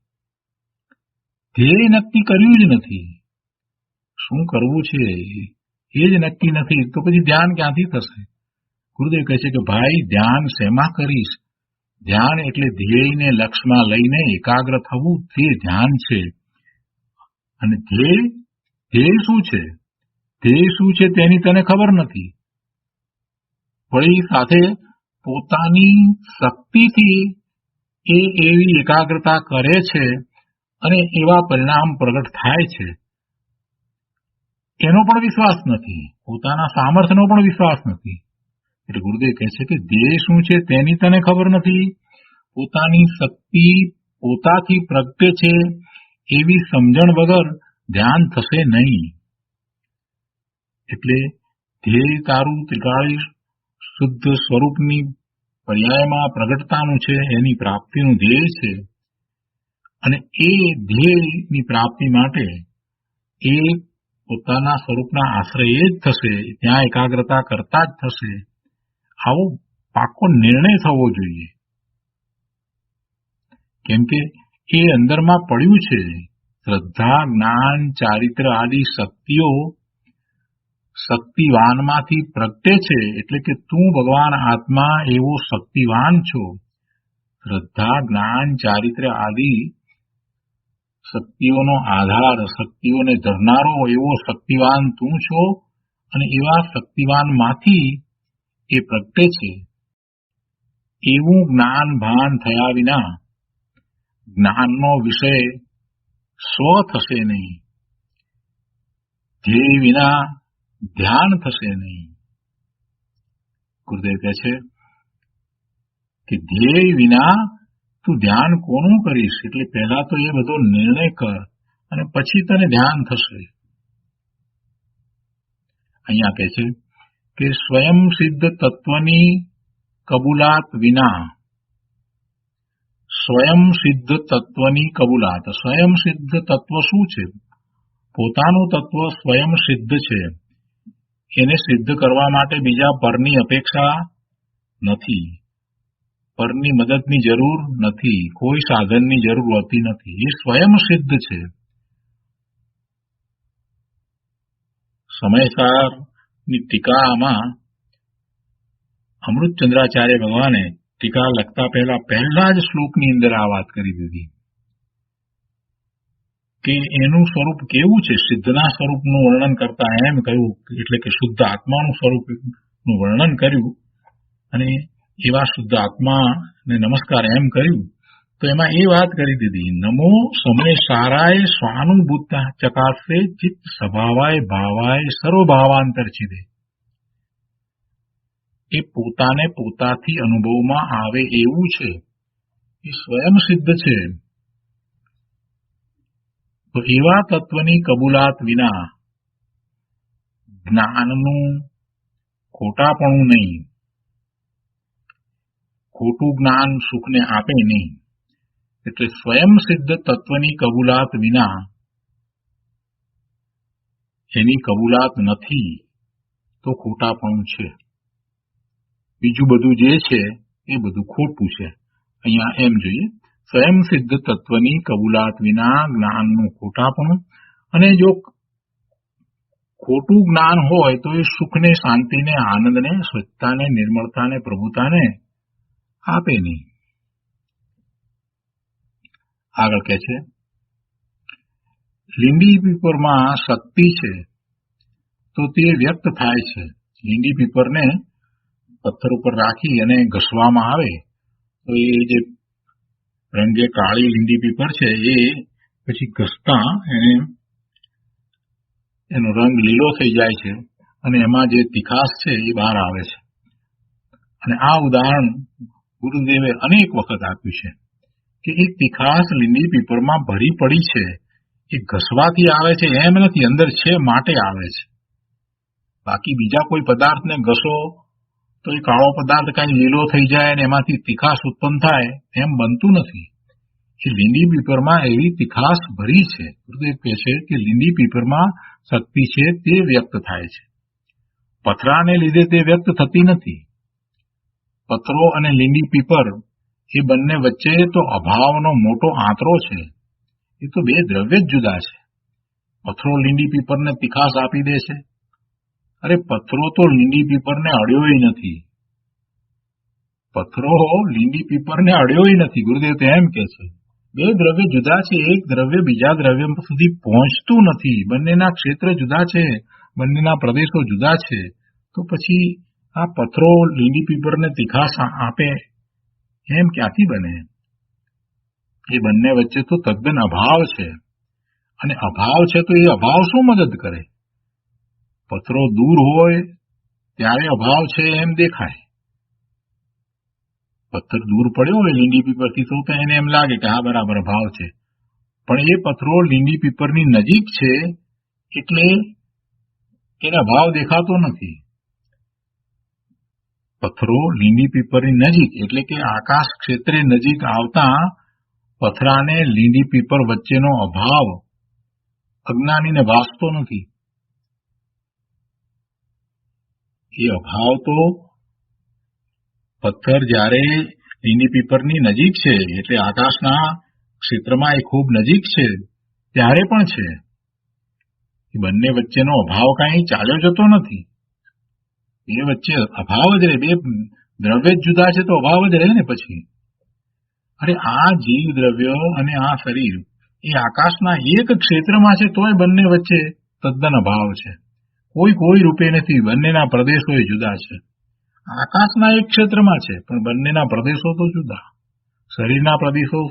ધ્યેય નક્કી કર્યું જ નથી, શું કરવું છે એ જ નક્કી નથી, તો પછી ધ્યાન ક્યાંથી થશે? ગુરુદેવ કહે છે કે ભાઈ, ધ્યાન શેમાં કરીશ? ધ્યાન એટલે ધ્યેયને લક્ષ્યમાં લઈને એકાગ્ર થવું, તે ધ્યાન છે. અને ધ્યેય શું છે? ધ્યેય શું છે તેની તને ખબર નથી. વળી સાથે પોતાની શક્તિથી એ એવી એકાગ્રતા કરે છે અને એવા પરિણામ પ્રગટ થાય છે, એનો પણ વિશ્વાસ નથી, પોતાના સામર્થ્યનો પણ વિશ્વાસ નથી. એટલે ગુરુદેવ કહે છે કે ધ્યેય શું છે તેની તને ખબર નથી, પોતાની શક્તિ પોતાથી પ્રગટે છે એવી સમજણ વગર ધ્યાન થશે નહીં. એટલે ધ્યેય તારું ત્રિકાળી શુદ્ધ સ્વરૂપની પર્યાયમાં પ્રગટતાનું છે, એની પ્રાપ્તિનું ધ્યેય છે. અને એ ધ્યેયની પ્રાપ્તિ માટે એ પોતાના સ્વરૂપના આશ્રય જ થશે, ત્યાં એકાગ્રતા કરતા જ થશે. આવો પાકો નિર્ણય થવો જોઈએ, કેમ કે એ અંદરમાં પડ્યું છે. શ્રદ્ધા, જ્ઞાન, ચારિત્ર આદિ શક્તિઓ શક્તિવાનમાંથી પ્રગટે છે, એટલે કે તું ભગવાન આત્મા એવો શક્તિવાન છો. શ્રદ્ધા, જ્ઞાન, ચારિત્ર આદિ શક્તિઓનો આધાર, શક્તિઓને ધરનારો એવો શક્તિવાન તું છો, અને એવા શક્તિવાનમાંથી એ પ્રગટે છે. એવું જ્ઞાન ભાન થયા વિના જ્ઞાનનો વિષય સ્વ થશે નહીં, ધ્યેય વિના ધ્યાન થશે નહીં. ગુરુદેવ કહે છે કે ધ્યેય વિના તું ધ્યાન કોનું કરીશ? એટલે પહેલા તો એ બધો નિર્ણય કર અને પછી તને ધ્યાન થશે. અહીંયા કહે છે કે સ્વયં સિદ્ધ તત્વની કબૂલાત વિના, સ્વયં સિદ્ધ તત્વની કબૂલાત. સ્વયં સિદ્ધ તત્વ શું છે? પોતાનું તત્વ સ્વયં સિદ્ધ છે, એને સિદ્ધ કરવા માટે બીજા પરની અપેક્ષા નથી, પરની મદદની જરૂર નથી, કોઈ સાધનની જરૂર હોતી નથી, એ સ્વયં સિદ્ધ છે. સમયસારની ટીકામાં અમૃતચંદ્રાચાર્ય ભગવાને ટીકા લખતા પહેલા જ શ્લોકની અંદર આ વાત કરી દીધી કે એનું સ્વરૂપ કેવું છે. સિદ્ધના સ્વરૂપનું વર્ણન કરતા એમ કહ્યું, એટલે કે શુદ્ધ આત્માનું સ્વરૂપનું વર્ણન કર્યું, અને એવા શુદ્ધ આત્માને નમસ્કાર એમ કર્યું, તો એમાં એ વાત કરી દીધી, નમો સમય સારાય સ્વાનુભૂત ચકાસે ચિત્ત સ્વભાવાય ભાવાય સર્વભાવાંતર ચિદે. એ પોતાને પોતાથી અનુભવમાં આવે એવું છે, એ સ્વયં સિદ્ધ છે. તો એવા તત્વની કબૂલાત વિના જ્ઞાનનું ખોટાપણું નહીં, ખોટું જ્ઞાન સુખને આપે નહીં. એટલે સ્વયં સિદ્ધ તત્વની કબૂલાત વિના એની કબૂલાત નથી તો ખોટાપણું છે. બીજું બધું જે છે એ બધું ખોટું છે. અહીંયા એમ જોઈએ, સ્વયં સિદ્ધ તત્વની કબૂલાત વિના જ્ઞાનનું ખોટાપણું. અને જો ખોટું જ્ઞાન હોય તો એ સુખને, શાંતિને, આનંદને, સ્વચ્છતાને, નિર્મળતાને, પ્રભુતાને આપે નહીં. આગળ કહે છે, લીંડી પીપરમાં શક્તિ છે તો તે વ્યક્ત થાય છે. લીંડી પીપરને પથ્થર ઉપર રાખી અને ઘસવામાં આવે તો એ જે રંગે કાળી લીંડી પીપર છે એ પછી ઘસતા એનો રંગ લીલો થઈ જાય છે અને એમાં જે તીખાશ છે એ બહાર આવે છે. અને આ ઉદાહરણ ગુરુદેવે અનેક વખત આપ્યું છે કે એક તીખાશ લીંડી પીપરમાં ભરી પડી છે, એ ઘસવાથી આવે છે એમ નથી, અંદર છે માટે આવે છે. બાકી બીજા કોઈ પદાર્થને ઘસો તો એ કાળો પદાર્થ કઈ લીલો થઈ જાય અને એમાંથી તીખાશ ઉત્પન્ન થાય એમ બનતું નથી. એ લીંડી પીપરમાં એવી તીખાશ ભરી છે. ગુરુદેવ કહે છે કે લીંડી પીપરમાં શક્તિ છે તે વ્યક્ત થાય છે, પથરાને લીધે તે વ્યક્ત થતી નથી. પથરો અને લીંડી પીપર એ બંને વચ્ચે તો અભાવનો મોટો આંતરો છે. એ તો બે દ્રવ્ય જ જુદા છે. પથરો લીંડી પીપરને તીખાશ આપી દે છે. અરે પથરો તો લીંડી પીપરને અડ્યોય નથી. પથરો લીંડી પીપરને અડ્યોય નથી. ગુરુદેવ તો એમ કે છે બે દ્રવ્ય જુદા છે. એક દ્રવ્ય બીજા દ્રવ્ય સુધી પહોંચતું નથી. બંનેના ક્ષેત્ર જુદા છે, બંનેના પ્રદેશો જુદા છે. તો પછી આ પથરો લીંડી પીપરને તીખાશ આપે એમ ક્યાંથી બને? એ બંને વચ્ચે તો તદ્દન અભાવ છે. અને અભાવ છે તો એ અભાવ શું મદદ કરે? પથરો દૂર હોય ત્યારે અભાવ છે એમ દેખાય. પથ્થર દૂર પડ્યો હોય લીંડી પીપરથી તો એને એમ લાગે કે હા બરાબર અભાવ છે. પણ એ પથરો લીંડી પીપરની નજીક છે એટલે એને અભાવ દેખાતો નથી. પથરો લીંડી પીપરની નજીક એટલે કે આકાશ ક્ષેત્રે નજીક આવતા પથરાને લીંડી પીપર વચ્ચેનો અભાવ અજ્ઞાનીને ભાસતો નથી. એ અભાવ તો પથ્થર જ્યારે લીંડી પીપરની નજીક છે એટલે આકાશના ક્ષેત્રમાં એ ખૂબ નજીક છે ત્યારે પણ છે. એ બંને વચ્ચેનો અભાવ કાંઈ ચાલ્યો જતો નથી. બે વચ્ચે અભાવ જ રહે. બે દ્રવ્ય જ જુદા છે તો અભાવ જ રહે ને પછી. અરે આ જીવ દ્રવ્ય અને આ શરીર એ આકાશના એક ક્ષેત્રમાં છે તોય બંને વચ્ચે તદ્દન અભાવ છે. કોઈ રૂપે નથી. બંનેના પ્રદેશો એ જુદા છે. આકાશના એક ક્ષેત્રમાં છે પણ બંનેના પ્રદેશો તો જુદા. શરીરના પ્રદેશો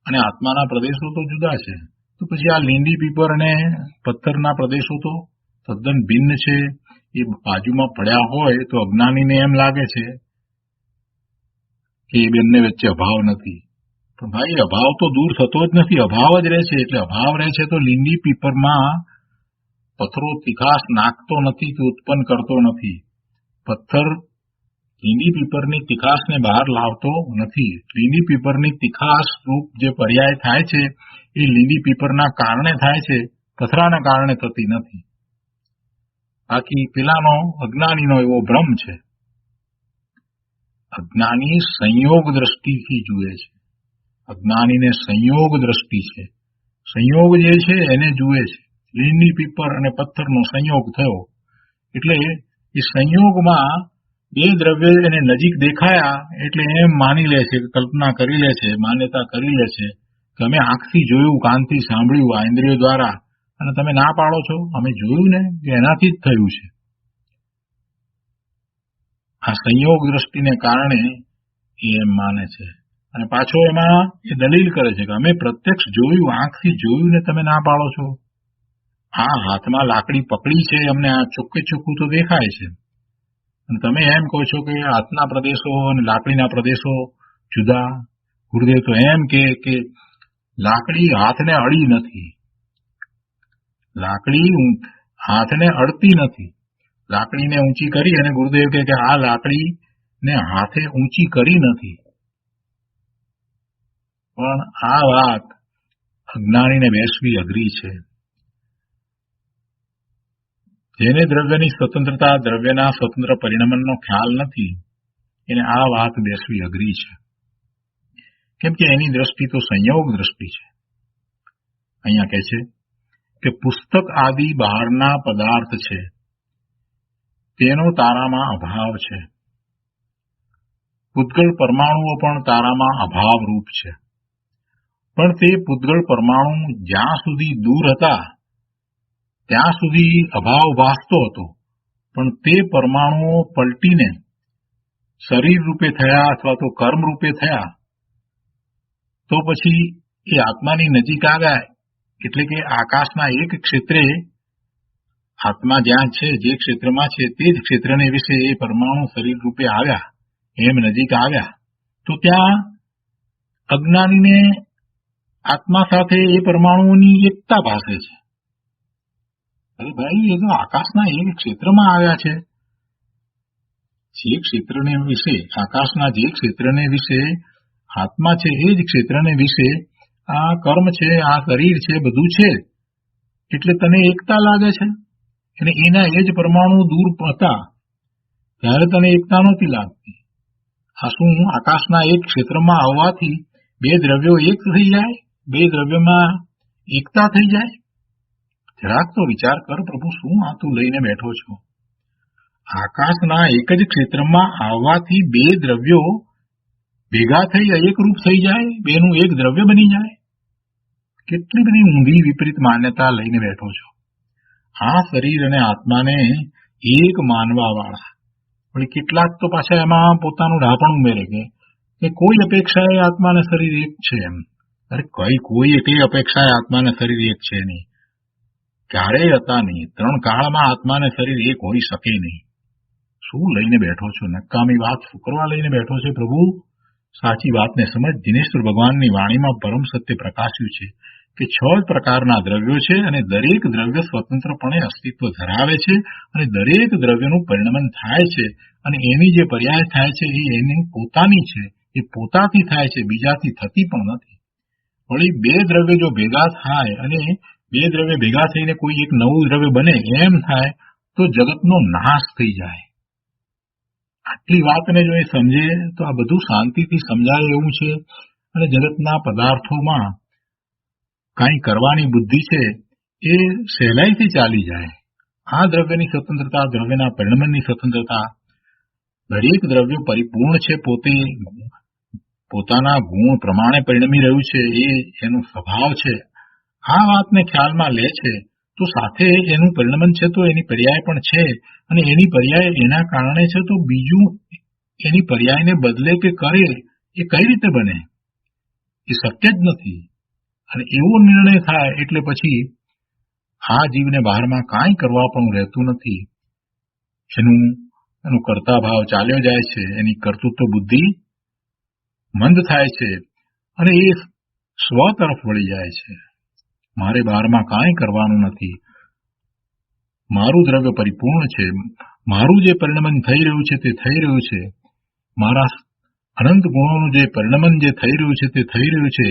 અને આત્માના પ્રદેશો તો જુદા છે. તો પછી આ લીંડી પીપર અને પથ્થરના પ્રદેશો તો તદ્દન ભિન્ન છે. એ બાજુમાં પડ્યા હોય તો અજ્ઞાનીને એમ લાગે છે કે એ બંને વચ્ચે અભાવ નથી. પણ ભાઈ અભાવ તો દૂર થતો જ નથી. અભાવ જ રહે છે. એટલે અભાવ રહે છે તો લીંડી પીપરમાં પથ્થરો તીખાશ નાખતો નથી કે ઉત્પન્ન કરતો નથી. પથ્થર લીંડી પીપરની તીખાશને બહાર લાવતો નથી. લીંડી પીપરની તીખાશ રૂપ જે પર્યાય થાય છે એ લીંડી પીપરના કારણે થાય છે, પથરાના કારણે થતી નથી. બાકી પેલાનો અજ્ઞાનીનો એવો ભ્રમ છે. અજ્ઞાની સંયોગ દ્રષ્ટિથી જુએ છે. અજ્ઞાનીને સંયોગ દ્રષ્ટિ છે. સંયોગ જે છે એને જુએ છે. લીંડી પીપર અને પથ્થરનો સંયોગ થયો એટલે એ સંયોગમાં બે દ્રવ્ય એને નજીક દેખાયા એટલે એમ માની લે છે, કલ્પના કરી લે છે, માન્યતા કરી લે છે કે અમે આંખથી જોયું, કાનથી સાંભળ્યું, આ ઇન્દ્રિયો દ્વારા, અને તમે ના પાડો છો અમે જોયું ને કે એનાથી જ થયું છે. આ સંયોગ દ્રષ્ટિને કારણે એ એમ માને છે. અને પાછો એમાં એ દલીલ કરે છે કે અમે પ્રત્યક્ષ જોયું, આંખથી જોયું ને તમે ના પાડો છો. આ હાથમાં લાકડી પકડી છે, અમને આ ચોખ્ખે ચોખ્ખું તો દેખાય છે, અને તમે એમ કહો છો કે હાથના પ્રદેશો અને લાકડીના પ્રદેશો જુદા. ગુરુદેવ તો એમ કે લાકડી હાથને અડી નથી. લાકડી હાથને અડતી નથી. લાકડીને ઊંચી કરી અને ગુરુદેવ કે આ લાકડીને હાથે ઊંચી કરી નથી. પણ આ વાત અજ્ઞાનીને બેસવી અઘરી છે. જેને દ્રવ્યની સ્વતંત્રતા, દ્રવ્યના સ્વતંત્ર પરિણમનનો ખ્યાલ નથી એને આ વાત બેસવી અઘરી છે. કેમ કે એની દ્રષ્ટિ તો સંયોગ દ્રષ્ટિ છે. અહીંયા કહે છે કે પુસ્તક આદિ બહારના પદાર્થ છે તેનો તારામાં અભાવ છે. પૂતગળ પરમાણુઓ પણ તારામાં અભાવ રૂપ છે. પણ તે પૂતગળ પરમાણુ જ્યાં સુધી દૂર હતા ત્યાં સુધી અભાવ ભાસતો હતો. પણ તે પરમાણુઓ પલટીને શરીર રૂપે થયા અથવા તો કર્મ રૂપે થયા તો પછી એ આત્માની નજીક આવ્યા એટલે કે આકાશના એક ક્ષેત્રે આત્મા જ્યાં છે, જે ક્ષેત્રમાં છે તે જ ક્ષેત્રને વિશે એ પરમાણુ શરીર રૂપે આવ્યા, એમ નજીક આવ્યા, તો ત્યાં અજ્ઞાનીને આત્મા સાથે એ પરમાણુઓની એકતા ભાસે છે. અરે ભાઈ, એ તો આકાશના એક ક્ષેત્રમાં આવ્યા છે. જે ક્ષેત્રને વિશે, આકાશના જે ક્ષેત્રને વિશે આત્મા છે, એ જ ક્ષેત્રને વિશે આ કર્મ છે, આ શરીર છે, બધું છે, એટલે તને એકતા લાગે છે. અને એના એ જ પરમાણુ દૂર હતા ત્યારે તને એકતા નહોતી લાગતી. આ શું આકાશના એક ક્ષેત્રમાં આવવાથી બે દ્રવ્યો એક થઈ જાય? બે દ્રવ્યોમાં એકતા થઈ જાય? જરાક તો વિચાર કર પ્રભુ, શું આ તું લઈને બેઠો છો? આકાશના એક જ ક્ષેત્રમાં આવવાથી બે દ્રવ્યો ભેગા થઈ એકરૂપ થઈ જાય, બેનું એક દ્રવ્ય બની જાય. કેટલી બધી ઊંધી વિપરીત માન્યતા લઈને બેઠો છો. આ શરીર અને આત્માને એક માનવા વાળા પણ કેટલાક તો પાછા એમાં પોતાનું ઢાપણ ઉમેરે કે કોઈ અપેક્ષાએ આત્માને શરીર એક છે એમ. અરે કોઈ એટલી અપેક્ષાએ આત્માને શરીર એક છે નહીં, ક્યારેય હતા નહીં. ત્રણ કાળમાં આત્માને શરીર એક હોઈ શકે નહીં. શું લઈને બેઠો છો? નકામી વાત શું કરવા લઈને બેઠો છે પ્રભુ? સાચી વાતને સમજ. દિનેશ્વર ભગવાનની વાણીમાં પરમ સત્ય પ્રકાશ્યું છે કે 6 પ્રકારના દ્રવ્યો છે અને દરેક દ્રવ્ય સ્વતંત્રપણે અસ્તિત્વ ધરાવે છે અને દરેક દ્રવ્યનું પરિણમન થાય છે અને એની જે પર્યાય થાય છે એ એની પોતાની છે, એ પોતાથી થાય છે, બીજાથી થતી પણ નથી. વળી બે દ્રવ્ય જો ભેગા થાય અને બે દ્રવ્ય ભેગા થઈને કોઈ એક નવું દ્રવ્ય બને એમ થાય તો જગતનો નાશ થઈ જાય. આટલી વાતને જો એ સમજે તો આ બધું શાંતિથી સમજાય એવું છે. અને જગતના પદાર્થોમાં કાંઈ કરવાની બુદ્ધિ છે એ સહેલાઈથી ચાલી જાય. આ દ્રવ્યની સ્વતંત્રતા, દ્રવ્યના પરિણમનની સ્વતંત્રતા, દરેક દ્રવ્ય પરિપૂર્ણ છે, પોતે પોતાના ગુણ પ્રમાણે પરિણમી રહ્યું છે, એ એનો સ્વભાવ છે. આ વાતને ખ્યાલમાં લે છે તો સાથે એનું પરિણમન છે તો એની પર્યાય પણ છે, અને એની પર્યાય એના કારણે છે તો બીજું એની પર્યાયને બદલે કે કરે એ કઈ રીતે બને? એ શક્ય જ નથી. અને એવો નિર્ણય થાય એટલે પછી આ જીવને બહારમાં કાંઈ કરવા પણ રહેતું નથી. એનો કર્તા ભાવ ચાલ્યો જાય છે, એની કર્તૃત્વ બુદ્ધિ મંદ થાય છે અને એ સ્વ તરફ વળી જાય છે. મારે બહારમાં કાંઈ કરવાનું નથી, મારું દ્રવ્ય પરિપૂર્ણ છે, મારું જે પરિણમન થઈ રહ્યું છે તે થઈ રહ્યું છે, મારા અનંત ગુણોનું જે પરિણમન જે થઈ રહ્યું છે તે થઈ રહ્યું છે.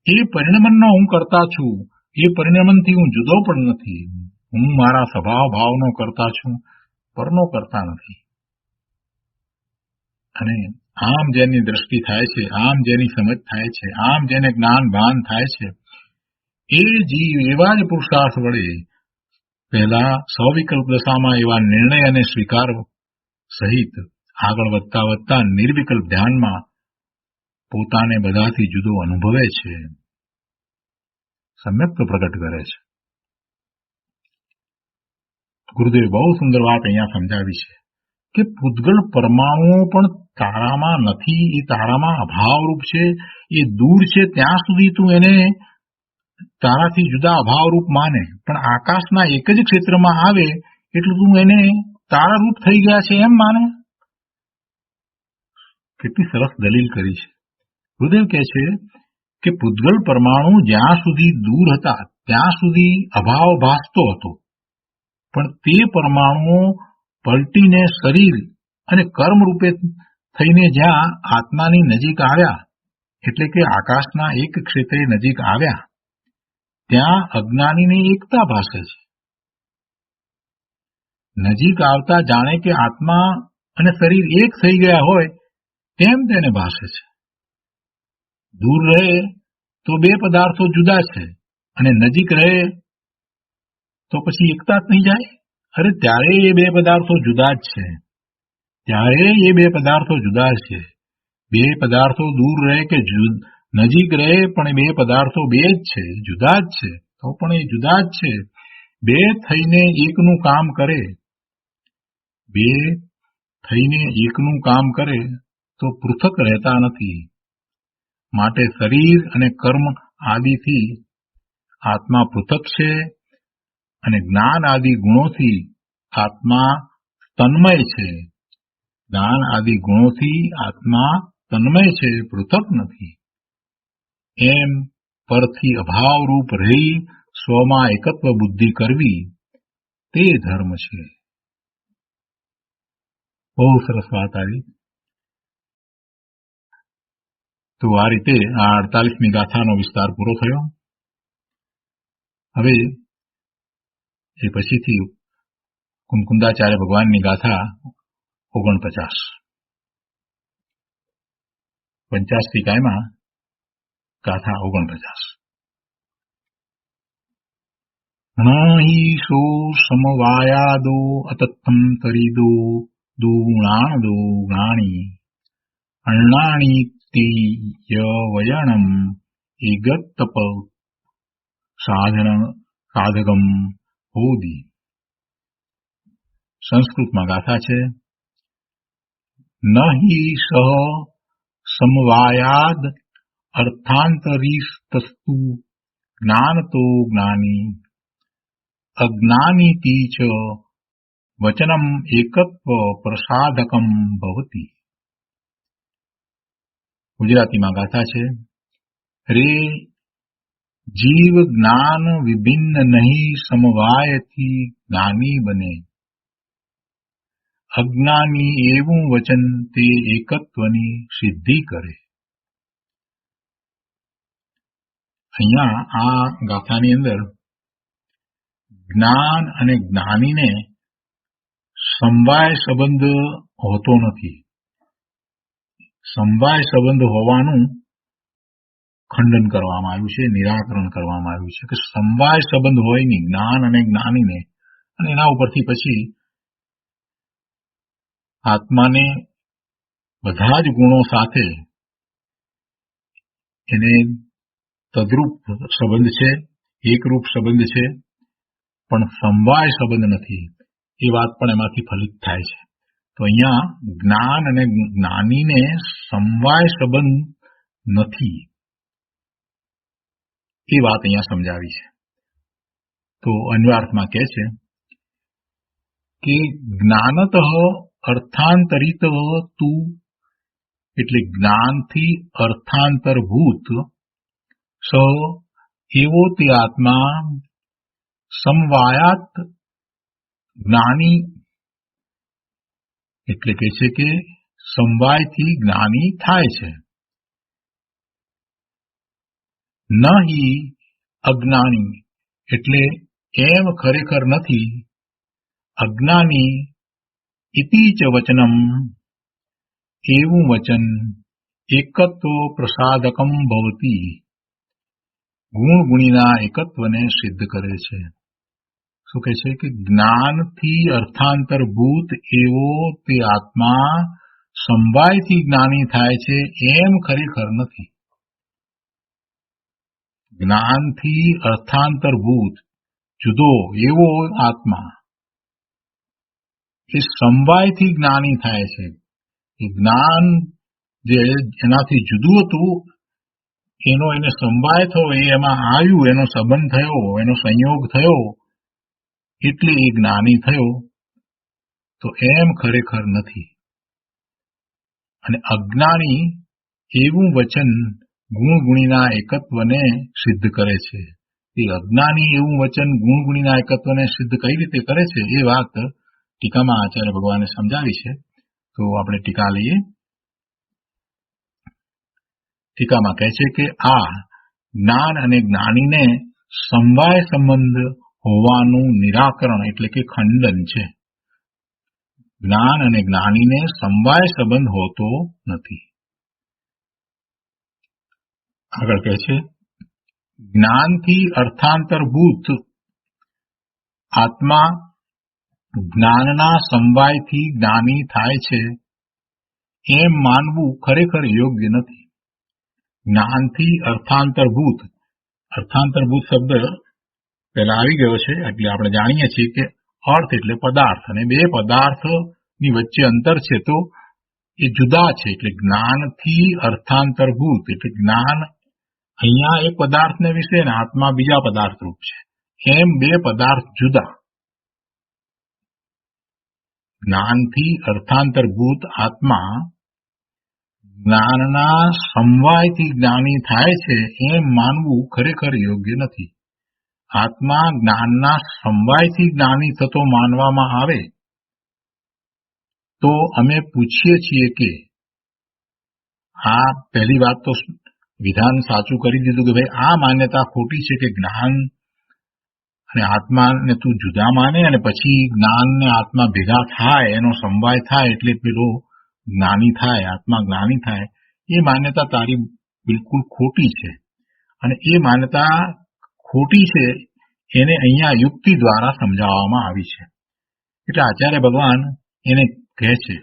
એ પરિણમનનો હું કરતા છું, એ પરિણમનથી હું જુદો પણ નથી. હું મારા સ્વભાવ ભાવનો કરતા છું, પરનો કરતા નથી. અને આમ જેની દ્રષ્ટિ થાય છે, આમ જેની સમજ થાય છે, આમ જેને જ્ઞાન ભાન થાય છે, એ જીવ એવા જ પુરુષાર્થ વડે પહેલા સવિકલ્પ દશામાં એવા નિર્ણય અને સ્વીકાર સહિત આગળ વધતા વધતા નિર્વિકલ્પ ધ્યાનમાં પોતાને બધાથી જુદો અનુભવે છે, સમ્યક્ત પ્રગટ કરે છે. ગુરુદેવ બહુ સુંદર વાત અહીંયા સમજાવી છે કે પૂતગલ પરમાણુઓ પણ તારામાં નથી, એ તારામાં અભાવરૂપ છે, એ દૂર છે. ત્યાં સુધી તું એને તારાથી જુદા અભાવરૂપ માને, પણ આકાશના એક જ ક્ષેત્રમાં આવે એટલે તું એને તારારૂપ થઈ ગયા છે એમ માને. કેટલી સરસ દલીલ કરી છે. ગુરુદેવ કહે છે કે પૂતગલ પરમાણુ જ્યાં સુધી દૂર હતા ત્યાં સુધી અભાવ ભાસતો હતો, પણ તે પરમાણુઓ પલટીને શરીર અને કર્મ રૂપે થઈને જ્યાં આત્માની નજીક આવ્યા એટલે કે આકાશના એક ક્ષેત્રે નજીક આવ્યા ત્યાં અજ્ઞાનીને એકતા ભાસે છે. નજીક આવતા જાણે કે આત્મા અને શરીર એક થઈ ગયા હોય તેમ તેને ભાસે છે. દૂર રહે તો બે પદાર્થો જુદા છે અને નજીક રહે તો પછી એકતા જ નહીં જાય. અરે ત્યારે એ બે પદાર્થો જુદા જ છે, ત્યારે એ બે પદાર્થો જુદા છે. બે પદાર્થો દૂર રહે કે નજીક રહે પણ બે પદાર્થો બે જ છે, જુદા જ છે, તો પણ એ જુદા જ છે. બે થઈને એકનું કામ કરે, બે થઈને એકનું કામ કરે તો પૃથક રહેતા નથી. માટે શરીર અને કર્મ આદિથી આત્મા પૃથક છે અને જ્ઞાન આદિ ગુણોથી આત્મા તન્મય છે. જ્ઞાન આદિ ગુણોથી આત્મા તન્મય છે, પૃથક નથી. એમ પરથી અભાવરૂપ રહી સ્વમાં એકત્વ બુદ્ધિ કરવી તે ધર્મ છે. બહુ સરસ વાત આવી. તો આ રીતે આ 48મી ગાથાનો વિસ્તાર પૂરો થયો. હવે એ પછીથી કુમકુંદાચાર્ય ભગવાનની ગાથા 49 50 ટીકામાં ગાથા 49. હિ સમવાયાદો અતત્થમ તરીદો દૂણાણદો જ્ઞાણી અણ્ણાણી વયણમ એગતપ સાધગમ હોદી. સંસ્કૃતમાં ગાથા છે. નહિ સહ સમવાયાદ અર્થાંતરીસ્તસ્તુ જ્ઞાનતો જ્ઞાની અજ્ઞાનીતિ ચ વચનમ એકત્વ પ્રસાદકમ ભવતી. ગુજરાતીમાં ગાથા છે. રે જીવ જ્ઞાન વિભિન્ન નહીં સમવાયથી જ્ઞાની બને. અજ્ઞાની એવું વચન તે એકત્વની સિદ્ધિ કરે. અહીંયા આ ગાથાની અંદર જ્ઞાન અને જ્ઞાનીને સમવાય સંબંધ હોતો નથી. સમવાય સંબંધ હોવાનું ખંડન કરવામાં આવ્યું છે, નિરાકરણ કરવામાં આવ્યું છે કે સમવાય સંબંધ હોય નહીં જ્ઞાન અને જ્ઞાનીને. અને એના ઉપરથી પછી આત્માને બધા જ ગુણો સાથે એને તદ્રુપ સંબંધ છે, એકરૂપ સંબંધ છે, પણ સમવાય સંબંધ નથી. એ વાત પણ એમાંથી ફલિત થાય છે. તો અહીંયા જ્ઞાન અને જ્ઞાનીને સમવાય સંબંધ નથી, એ વાત અહીંયા સમજાવી છે. તો અન્વયાર્થમાં કહે છે કે જ્ઞાનત અર્થાંતરિત તું, એટલે જ્ઞાનથી અર્થાંતરભૂત સ એવો તે આત્મા સમવાયાત જ્ઞાની, એટલે કે છે કે સમવાયથી જ્ઞાની થાય છે. નહિ અજ્ઞાની, એટલે એમ ખરેખર નથી. અજ્ઞાની ઇતિ ચ વચનમ, એવું વચન એકત્વ પ્રસાદકમ ભવતી, ગુણ ગુણીના એકત્વને સિદ્ધ કરે છે. શું કહે છે કે જ્ઞાનથી અર્થાંતરભૂત એવો તે આત્મા સમવાયથી જ્ઞાની થાય છે એમ ખરેખર નથી. જ્ઞાનથી અર્થાંતરભૂત જુદો એવો આત્મા એ સમવાયથી જ્ઞાની થાય છે. એ જ્ઞાન જે એનાથી જુદું હતું એનો એને સમવાય થયો, એમાં આવ્યું, એનો સંબંધ થયો, એનો સંયોગ થયો, એટલે એ જ્ઞાની થયો. તો એમ ખરેખર નથી. અને અજ્ઞાની એવું વચન ગુણ ગુણીના એકત્વને સિદ્ધ કરે છે. એ અજ્ઞાની એવું વચન ગુણ ગુણીના એકત્વને સિદ્ધ કઈ રીતે કરે છે એ વાત ટીકામાં આચાર્ય ભગવાને સમજાવી છે. તો આપણે ટીકા લઈએ. ટીકામાં કહે છે કે આ જ્ઞાન અને જ્ઞાનીને સમવાય સંબંધ હોવાનું નિરાકરણ એટલે કે ખંડન છે. જ્ઞાન અને જ્ઞાનીને સમવાય સંબંધ હોતો નથી. આગળ કહે છે જ્ઞાનથી અર્થાંતરભૂત આત્મા જ્ઞાનના સમવાયથી જ્ઞાની થાય છે એમ માનવું ખરેખર યોગ્ય નથી. જ્ઞાનથી અર્થાંતરભૂત, અર્થાંતરભૂત શબ્દ પહેલા આવી ગયો છે એટલે આપણે જાણીએ છીએ કે અર્થ એટલે પદાર્થ, અને બે પદાર્થની વચ્ચે અંતર છે તો એ જુદા છે. એટલે જ્ઞાનથી અર્થાંતરભૂત એટલે જ્ઞાન અહીંયા એક પદાર્થને વિશે ને આત્મા બીજા પદાર્થ રૂપ છે, એમ બે પદાર્થ જુદા. જ્ઞાનથી અર્થાંતરભૂત આત્મા જ્ઞાનના સમવાયથી જ્ઞાની થાય છે એમ માનવું ખરેખર યોગ્ય નથી. આત્મા જ્ઞાનના સમવાયથી જ્ઞાની થતો માનવામાં આવે તો અમે પૂછીએ છીએ કે આ પહેલી વાત તો વિધાન સાચું કરી દીધું કે ભાઈ આ માન્યતા ખોટી છે કે જ્ઞાન અને આત્માને તું જુદા માને અને પછી જ્ઞાન ને આત્મા ભેગા થાય, એનો સમવાય થાય એટલે પેલો જ્ઞાની થાય, આત્મા જ્ઞાની થાય. એ માન્યતા તારી બિલકુલ ખોટી છે. અને એ માન્યતા ખોટી છે એને અહીંયા યુક્તિ દ્વારા સમજાવવામાં આવી છે. એટલે આચાર્ય ભગવાન એને કહે છે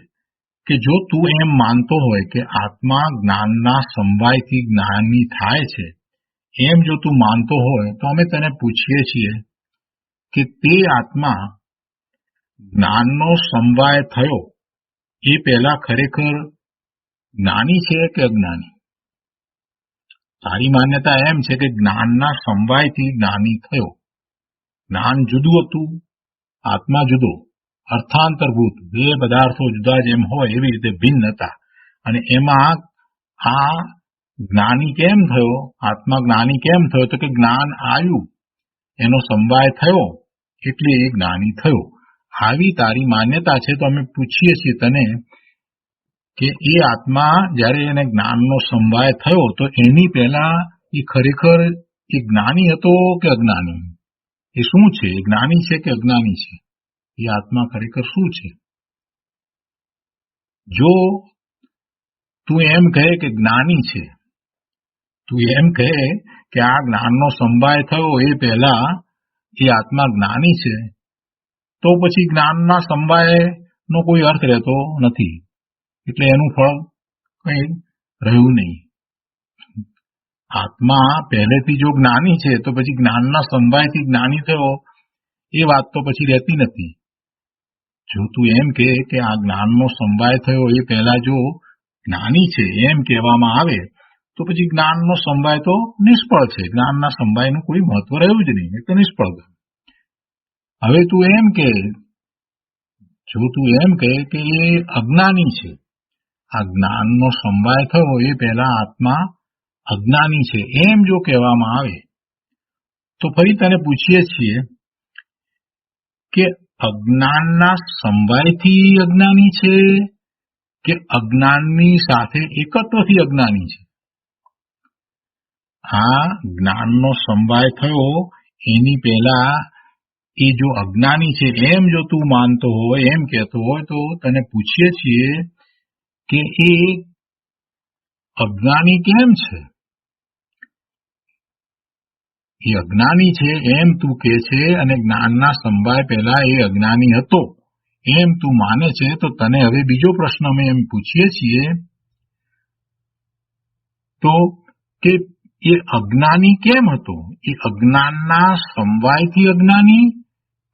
કે જો તું એમ માનતો હોય કે આત્મા જ્ઞાનના સમવાયથી જ્ઞાની થાય છે, એમ જો તું માનતો હોય તો અમે તને પૂછીએ છીએ કે તે આત્મા જ્ઞાનનો સમવાય થયો એ પહેલા ખરેખર જ્ઞાની છે કે અજ્ઞાની? તારી માન્યતા એમ છે કે જ્ઞાનના સમવાયથી જ્ઞાની થયો. જ્ઞાન જુદું હતું, આત્મા જુદો, અર્થાંતરભૂત બે પદાર્થો જુદા જેમ હોય એવી રીતે ભિન્ન હતા. અને એમાં આ જ્ઞાની કેમ થયો, આત્મા જ્ઞાની કેમ થયો? તો કે જ્ઞાન આવ્યું, એનો સમવાય થયો એટલે એ જ્ઞાની થયો. આવી તારી માન્યતા છે. તો અમે પૂછીએ છીએ તને કે એ આત્મા જ્યારે એને જ્ઞાનનો સમવાય થયો તો એની પહેલા એ ખરેખર એ જ્ઞાની હતો કે અજ્ઞાની? એ શું છે? એ જ્ઞાની છે કે અજ્ઞાની છે? એ આત્મા ખરેખર શું છે? જો તું એમ કહે કે જ્ઞાની છે, તું એમ કહે કે આ જ્ઞાનનો સમવાય થયો એ પહેલા એ આત્મા જ્ઞાની છે, તો પછી જ્ઞાનના સમવાયનો કોઈ અર્થ રહેતો નથી. એટલે એનું ફળ કંઈ રહ્યું નહીં. આત્મા પહેલેથી જો જ્ઞાની છે તો પછી જ્ઞાનના સમવાયથી જ્ઞાની થયો એ વાત તો પછી રહેતી નથી. જો તું એમ કહે કે આ જ્ઞાનનો સમવાય થયો એ પહેલા જો જ્ઞાની છે એમ કહેવામાં આવે તો પછી જ્ઞાનનો સમવાય તો નિષ્ફળ છે. જ્ઞાનના સમવાયનું કોઈ મહત્વ રહ્યું જ નહીં, એ તો નિષ્ફળ ગયું. હવે તું એમ કે જો તું એમ કહે કે એ અજ્ઞાની છે, આ જ્ઞાનનો સમવાય થયો એ પહેલા આત્મા અજ્ઞાની છે એમ જો કહેવામાં આવે તો ફરી તને પૂછીએ છીએ કે અજ્ઞાનના સમવાયથી અજ્ઞાની છે કે અજ્ઞાનની સાથે એકત્વથી અજ્ઞાની છે? આ જ્ઞાનનો સમવાય થયો એની પહેલા એ જો અજ્ઞાની છે એમ જો તું માનતો હોય, એમ કહેતો હોય, તો તને પૂછીએ છીએ કે એ અજ્ઞાની કેમ છે? એ અજ્ઞાની છે એમ તું કહે છે અને જ્ઞાનના સમવાય પહેલા એ અજ્ઞાની હતો એમ તું માને છે. તો તને હવે બીજો પ્રશ્ન અમે એમ પૂછીએ છીએ તો કે એ અજ્ઞાની કેમ હતો? એ અજ્ઞાનના સમવાયથી અજ્ઞાની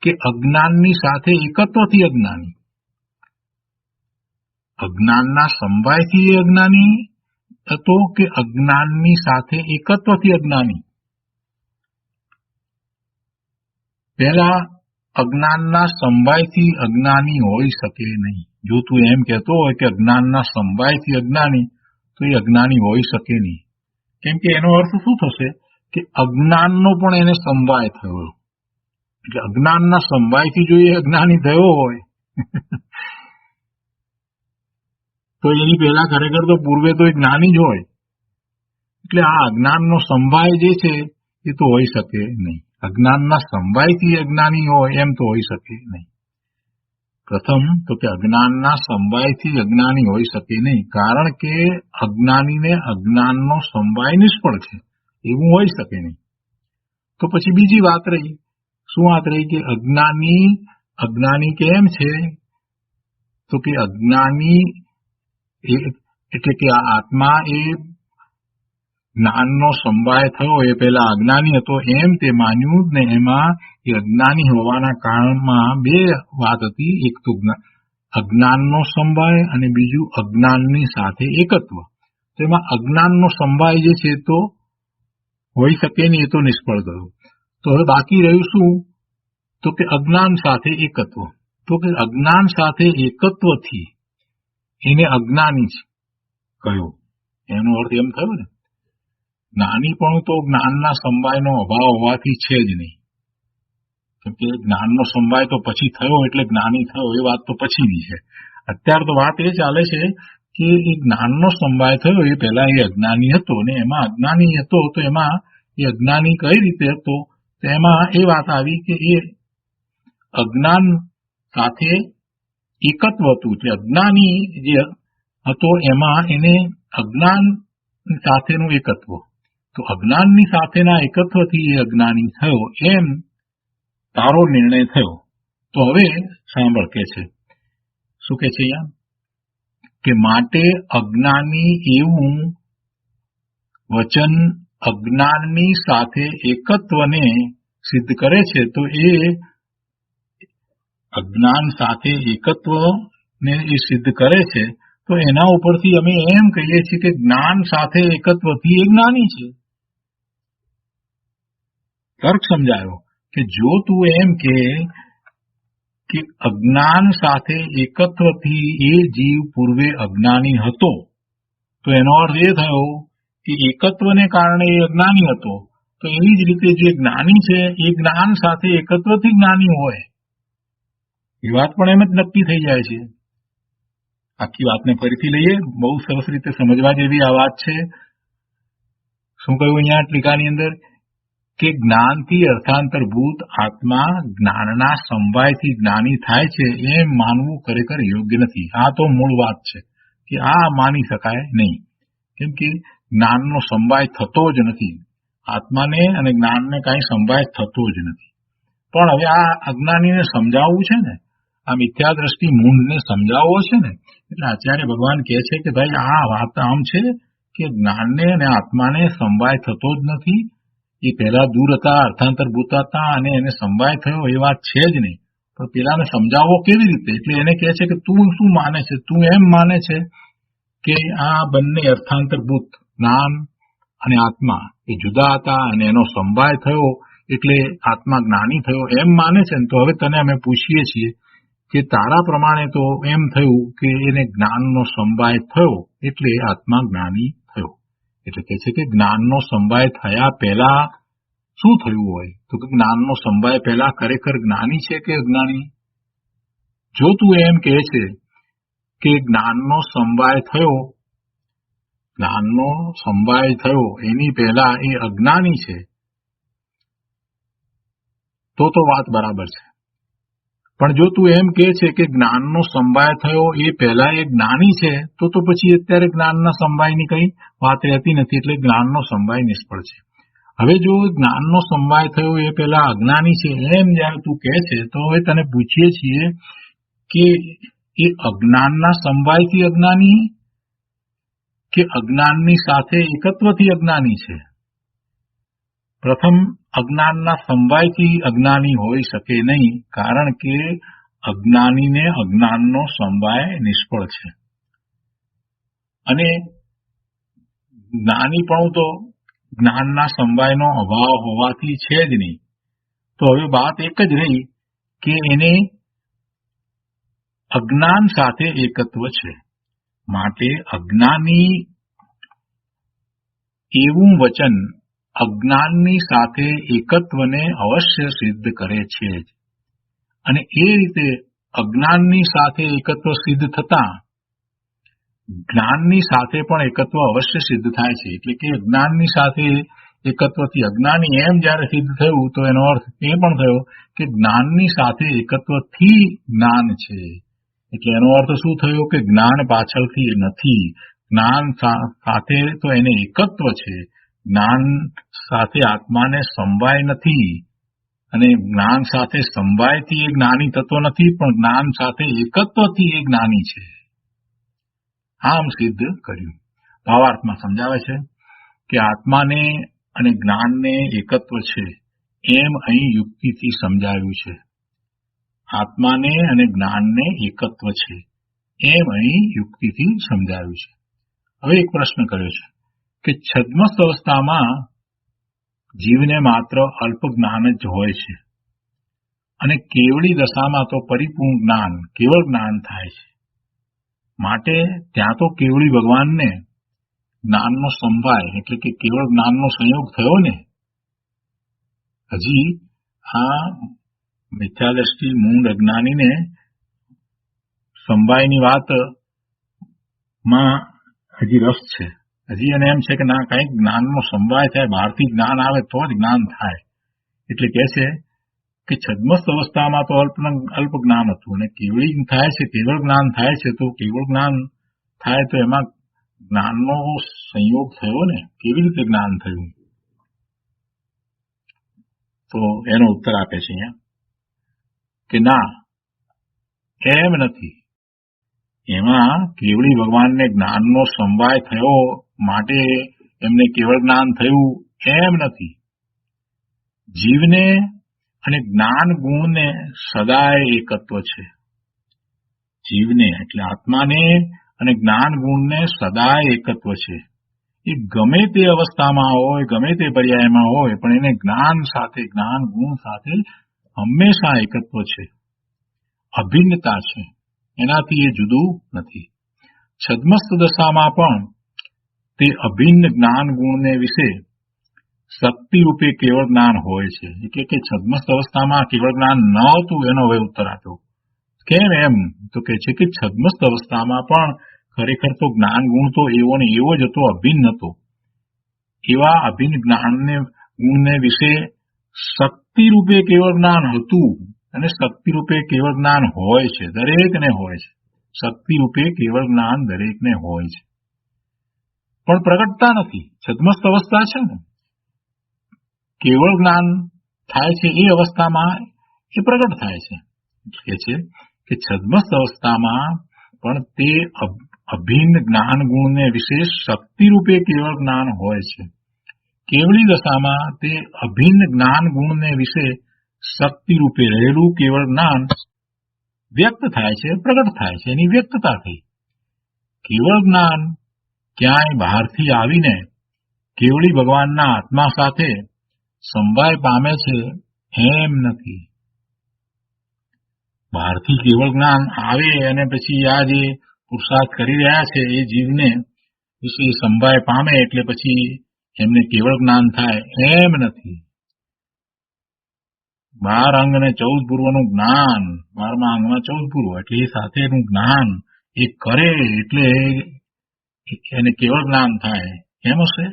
કે અજ્ઞાનની સાથે એકત્વથી અજ્ઞાની? અજ્ઞાનના સમવાયથી અજ્ઞાની હતો કે અજ્ઞાનની સાથે એકત્વથી અજ્ઞાની? પહેલા અજ્ઞાનના સમવાયથી અજ્ઞાની હોઈ શકે નહીં. જો તું એમ કહેતો હોય કે અજ્ઞાનના સમવાયથી અજ્ઞાની, તો એ અજ્ઞાની હોઈ શકે નહીં. કેમ કે એનો અર્થ શું થશે કે અજ્ઞાનનો પણ એને સમવાય થયો. એટલે અજ્ઞાનના સમવાયથી જો એ અજ્ઞાની થયો હોય તો એની પહેલા ખરેખર તો પૂર્વે તો એ જ્ઞાની જ હોય. એટલે આ અજ્ઞાનનો સમવાય જે છે એ તો હોઈ શકે નહીં. અજ્ઞાનના સમવાયથી અજ્ઞાની હોય એમ તો હોઈ શકે નહીં. પ્રથમ તો કે અજ્ઞાનના સમવાયથી અજ્ઞાની હોઈ શકે નહીં, કારણ કે અજ્ઞાનીને અજ્ઞાનનો સમવાય નિષ્ફળ છે, એવું હોઈ શકે નહીં. તો પછી બીજી વાત રહી. શું વાત રહી? કે અજ્ઞાની કેમ છે? તો કે અજ્ઞાની એટલે કે આ આત્મા એ જ્ઞાનનો સમવાય થયો એ પહેલા અજ્ઞાની હતો એમ તે માન્યું ને એમાં એ અજ્ઞાની હોવાના કારણમાં બે વાત હતી. એક તો અજ્ઞાનનો સમવાય અને બીજું અજ્ઞાનની સાથે એકત્વ. તો એમાં અજ્ઞાનનો સમવાય જે છે તો હોઈ શકે નહીં, એ તો નિષ્ફળ ગયું. તો હવે બાકી રહ્યું શું? તો કે અજ્ઞાન સાથે એકત્વ. તો કે અજ્ઞાન સાથે એકત્વથી એને અજ્ઞાની કહ્યું. એનો અર્થ એમ થયો ને, જ્ઞાનીપણું તો જ્ઞાનના સમવાયનો અભાવ હોવાથી છે જ નહીં. કેમ કે જ્ઞાનનો સમવાય તો પછી થયો એટલે જ્ઞાની થયો, એ વાત તો પછીની છે. અત્યારે તો વાત એ ચાલે છે કે એ જ્ઞાનનો સમવાય થયો એ પહેલા એ અજ્ઞાની હતો, ને એમાં અજ્ઞાની હતો તો એમાં એ અજ્ઞાની કઈ રીતે હતો? તો એમાં એ વાત આવી કે એ અજ્ઞાન સાથે એકત્વ હતું. એટલે અજ્ઞાની જે હતો એમાં એને અજ્ઞાન સાથેનું એકત્વ, તો અજ્ઞાનની સાથેના એકત્વથી એ અજ્ઞાની થયો, એમ તારો નિર્ણય થયો. તો હવે સાંભળ કે છે, શું કે છે અહીંયા? કે માટે અજ્ઞાની એવું વચન અજ્ઞાનની સાથે એકત્વને સિદ્ધ કરે છે. તો એ અજ્ઞાન સાથે એકત્વને એ સિદ્ધ કરે છે, તો એના ઉપરથી અમે એમ કહીએ છીએ કે જ્ઞાન સાથે એકત્વથી એ જ્ઞાની છે. તર્ક સમજાયો કે જો તું એમ કે અજ્ઞાન સાથે એકત્વથી એ જીવ પૂર્વે અજ્ઞાની હતો, તો એનો અર્થ એ થયો કે એકત્વને કારણે એ અજ્ઞાની હતો. તો એવી જ રીતે જે જ્ઞાની છે એ જ્ઞાન સાથે એકત્વથી જ્ઞાની હોય, એ વાત પણ એમ જ નક્કી થઈ જાય છે. આખી વાતને ફરીથી લઈએ, બહુ સરસ રીતે સમજવા જેવી આ વાત છે. શું કહ્યું અહીંયા ટીકાની અંદર? કે જ્ઞાનથી અર્થાંતરભૂત આત્મા જ્ઞાનના સમવાયથી જ્ઞાની થાય છે એમ માનવું ખરેખર યોગ્ય નથી. આ તો મૂળ વાત છે કે આ માની શકાય નહીં, કેમ કે જ્ઞાનનો સમવાય થતો જ નથી. આત્માને અને જ્ઞાનને કાંઈ સમવાય થતો જ નથી. પણ હવે આ અજ્ઞાનીને સમજાવવું છે ને, આ મિથ્યા દ્રષ્ટિ મૂળને સમજાવવો છે ને, એટલે આચાર્ય ભગવાન કહે છે કે ભાઈ આ વાત આમ છે કે જ્ઞાનને અને આત્માને સમવાય થતો જ નથી. એ પહેલા દૂર હતા, અર્થાંતરભૂત હતા, અને એને સમવાય થયો એ વાત છે જ નહીં. પણ પેલાને સમજાવવો કેવી રીતે? એટલે એને કહે છે કે તું શું માને છે? તું એમ માને છે કે આ બંને અર્થાંતરભૂત જ્ઞાન અને આત્મા એ જુદા હતા અને એનો સમવાય થયો એટલે આત્મા જ્ઞાની થયો, એમ માને છે ને? તો હવે તને અમે પૂછીએ છીએ કે તારા પ્રમાણે તો એમ થયું કે એને જ્ઞાનનો સમવાય થયો એટલે આત્મા જ્ઞાની થયો. એટલે કહે છે કે જ્ઞાનનો સમવાય થયા પહેલા શું થયું હોય? તો કે જ્ઞાનનો સમવાય પહેલા ખરેખર જ્ઞાની છે કે અજ્ઞાની? જો તું એમ કહે છે કે જ્ઞાનનો સમવાય થયો એની પહેલા એ અજ્ઞાની છે, તો વાત બરાબર છે. પણ જો તું એમ કહે છે કે જ્ઞાનનો સમવાય થયો એ પહેલા એ જ્ઞાની છે, તો પછી અત્યારે જ્ઞાનના સમવાયની કઈ વાત રહેતી નથી, એટલે જ્ઞાનનો સમવાય નિષ્ફળ છે. હવે જો જ્ઞાનનો સમવાય થયો એ પહેલા અજ્ઞાની છે એમ જયારે તું કહે છે, તો હવે તને પૂછીએ છીએ કે એ અજ્ઞાનના સમવાયથી અજ્ઞાની કે અજ્ઞાનની સાથે એકત્વથી અજ્ઞાની છે? પ્રથમ, અજ્ઞાનના સમવાયથી અજ્ઞાની હોઈ શકે નહીં, કારણ કે અજ્ઞાનીને અજ્ઞાનનો સમવાય નિષ્ફળ છે, અને જ્ઞાનીપણું તો જ્ઞાનના સમવાયનો અભાવ હોવાથી છે જ નહીં. તો હવે વાત એક જ રહી કે એને અજ્ઞાન સાથે એકત્વ છે. માટે અજ્ઞાની એવું વચન અજ્ઞાનની સાથે એકત્વને અવશ્ય સિદ્ધ કરે છે જ. અને એ રીતે અજ્ઞાનની સાથે એકત્વ સિદ્ધ થતા જ્ઞાનની સાથે પણ એકત્વ અવશ્ય સિદ્ધ થાય છે. એટલે કે જ્ઞાનની સાથે એકત્વથી અજ્ઞાની એમ જયારે સિદ્ધ થયું, તો એનો અર્થ એ પણ થયો કે જ્ઞાનની સાથે એકત્વથી જ્ઞાન છે. એટલે એનો અર્થ શું થયો કે જ્ઞાન પાછળથી નથી, જ્ઞાન સાથે તો એને એકત્વ છે. જ્ઞાન સાથે આત્માને સમવાય નથી, અને જ્ઞાન સાથે સમવાયથી એ જ્ઞાની થતો નથી, પણ જ્ઞાન સાથે એકત્વથી એ જ્ઞાની છે. આમ સિદ્ધ કર્યું. ભાવાર્થમાં સમજાવે છે કે આત્માને અને જ્ઞાનને એકત્વ છે એમ અહીં યુક્તિથી સમજાવ્યું છે. આત્માને અને જ્ઞાનને એકત્વ છે એમ અહીં યુક્તિથી સમજાવ્યું છે. હવે એક પ્રશ્ન કર્યો છે કે છદ્મસ્થ અવસ્થામાં જીવને માત્ર અલ્પ જ્ઞાન જ હોય છે અને કેવળી દશામાં તો પરિપૂર્ણ જ્ઞાન, કેવળ જ્ઞાન થાય છે. માટે ત્યાં તો કેવળી ભગવાનને જ્ઞાનનો સંભાય એટલે કે કેવળ જ્ઞાનનો સંયોગ થયો ને. હજી આ મિથ્યાદ્રષ્ટિ મૂળ અજ્ઞાનીને સંભાયની વાતમાં હજી રસ છે. હજી એને એમ છે કે ના, કંઈક જ્ઞાનનો સંભાય થાય, બહારથી જ્ઞાન આવે તો જ જ્ઞાન થાય. એટલે કહે છે કે છદ્મસ્ત અવસ્થામાં તો અલ્પ જ્ઞાન હતું અને કેવળી થાય છે, કેવળ જ્ઞાન થાય છે. તો કેવળ જ્ઞાન થાય તો એમાં જ્ઞાનનો સંયોગ થયો ને, કેવી રીતે જ્ઞાન થયું? તો એનો ઉત્તર આપે છે અહીંયા કે ના, એમ નથી. એમાં કેવળી ભગવાનને જ્ઞાનનો સંભાય થયો માટે એમને કેવળ જ્ઞાન થયું એમ નથી. જીવને અને જ્ઞાન ગુણને સદાય એકત્વ છે. જીવને એટલે આત્માને અને જ્ઞાન ગુણને સદાય એકત્વ છે. એ ગમે તે અવસ્થામાં હોય, ગમે તે પર્યાયમાં હોય, પણ એને જ્ઞાન સાથે, જ્ઞાન ગુણ સાથે હંમેશા એકત્વ છે, અભિન્નતા છે. એનાથી એ જુદું નથી. છદ્મસ્ત દશામાં પણ તે અભિન્ન જ્ઞાન ગુણને વિશે શક્તિ રૂપે કેવળ જ્ઞાન હોય છે. એટલે કે છદ્મસ્ત અવસ્થામાં કેવળ જ્ઞાન ન હતું, એનો હવે ઉત્તર આપ્યો. કેમ એમ? તો કે છે કે છદ્મસ્ત અવસ્થામાં પણ ખરેખર તો જ્ઞાન ગુણ તો એવો ને એવો જ હતો, અભિન્ન હતો. એવા અભિન્ન જ્ઞાનને ગુણને વિશે શક્તિ રૂપે કેવળ જ્ઞાન હતું અને શક્તિ રૂપે કેવળ જ્ઞાન હોય છે, દરેકને હોય છે. શક્તિ રૂપે કેવળ જ્ઞાન દરેકને હોય છે, પણ પ્રગટતા નથી. છદ્મસ્ત અવસ્થા છે ને, કેવળ જ્ઞાન થાય છે એ અવસ્થામાં એ પ્રગટ થાય છે. એટલે છે કે છદ્મસ્ત અવસ્થામાં પણ તે અભિન્ન જ્ઞાન ગુણને વિશે શક્તિ રૂપે કેવળ જ્ઞાન હોય છે. કેવળી દશામાં તે અભિન્ન જ્ઞાન ગુણને વિશે શક્તિ રૂપે રહેલું કેવળ જ્ઞાન વ્યક્ત થાય છે, પ્રગટ થાય છે, એની વ્યક્તતા થઈ. કેવળ જ્ઞાન ક્યાંય બહારથી આવીને કેવળી ભગવાનના આત્મા સાથે સંભાય પામે છે એમ નથી. બહારથી કેવળ જ્ઞાન આવે અને પછી આ જે પુરુષાર્થ કરી રહ્યા છે એ જીવને વિશે સંભાય પામે એટલે પછી એમને કેવળ જ્ઞાન થાય એમ નથી. 12 અંગ અને 14 પૂર્વનું જ્ઞાન, 12મા અંગમાં 14 પૂર્વ એટલે એ સાથેનું જ્ઞાન એ કરે એટલે એને કેવળ જ્ઞાન થાય એમ હશે?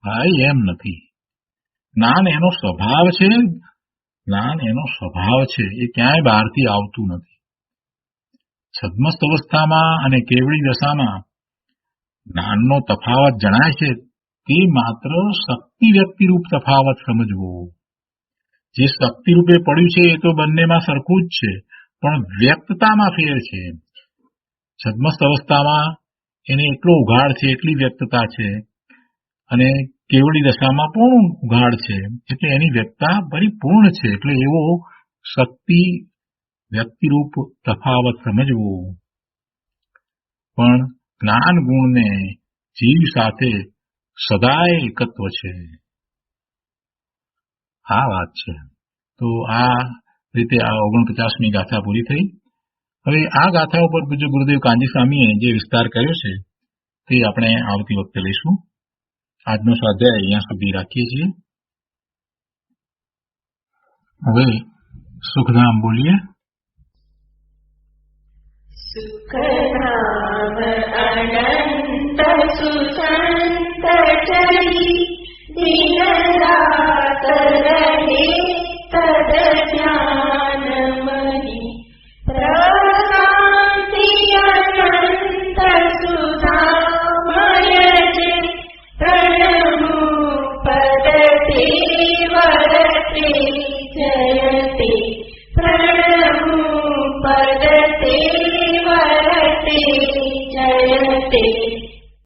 ભાઈ, એમ નથી. જ્ઞાન એનો સ્વભાવ છે, જ્ઞાન એનો સ્વભાવ છે, એ ક્યાંય બહારથી આવતું નથી. છદ્મસ્ત અવસ્થામાં અને કેવળી દશામાં જ્ઞાનનો તફાવત જણાય છે તે માત્ર શક્તિ વ્યક્તિરૂપ તફાવત સમજવો. જે શક્તિ રૂપે પડ્યું છે એ તો બંનેમાં સરખું જ છે, પણ વ્યક્તતામાં ફેર છે. છદ્મસ્ત અવસ્થામાં એને એટલો ઉઘાડ છે, એટલી વ્યક્તતા છે, અને કેવળી દશામાં પૂર્ણ ઉઘાડ છે એટલે એની વ્યક્તતા પરિપૂર્ણ છે. એટલે એવો શક્તિ વ્યક્તિરૂપ તફાવત સમજવો. પણ જ્ઞાન ગુણને જીવ સાથે સદાય એકત્વ છે. આ વાત છે. તો આ રીતે આ 49મી ગાથા પૂરી થઈ. હવે આ ગાથા ઉપર પૂજ્ય ગુરુદેવ કાંજી સ્વામીએ જે વિસ્તાર કર્યો છે તે આપણે આવતી વખતે લઈશું. આજનો સ્વાધ્યાય અહીંયા સુધી રાખીએ છીએ. હવે સુખધામ બોલીએ. સુખધામ અનંત સુસંત ચરી દિન રાત રહે તદ જ્ઞાન મની પ્રશાંતિ અનંત સુધામય જે પ્રણમુ પદ તે વરતે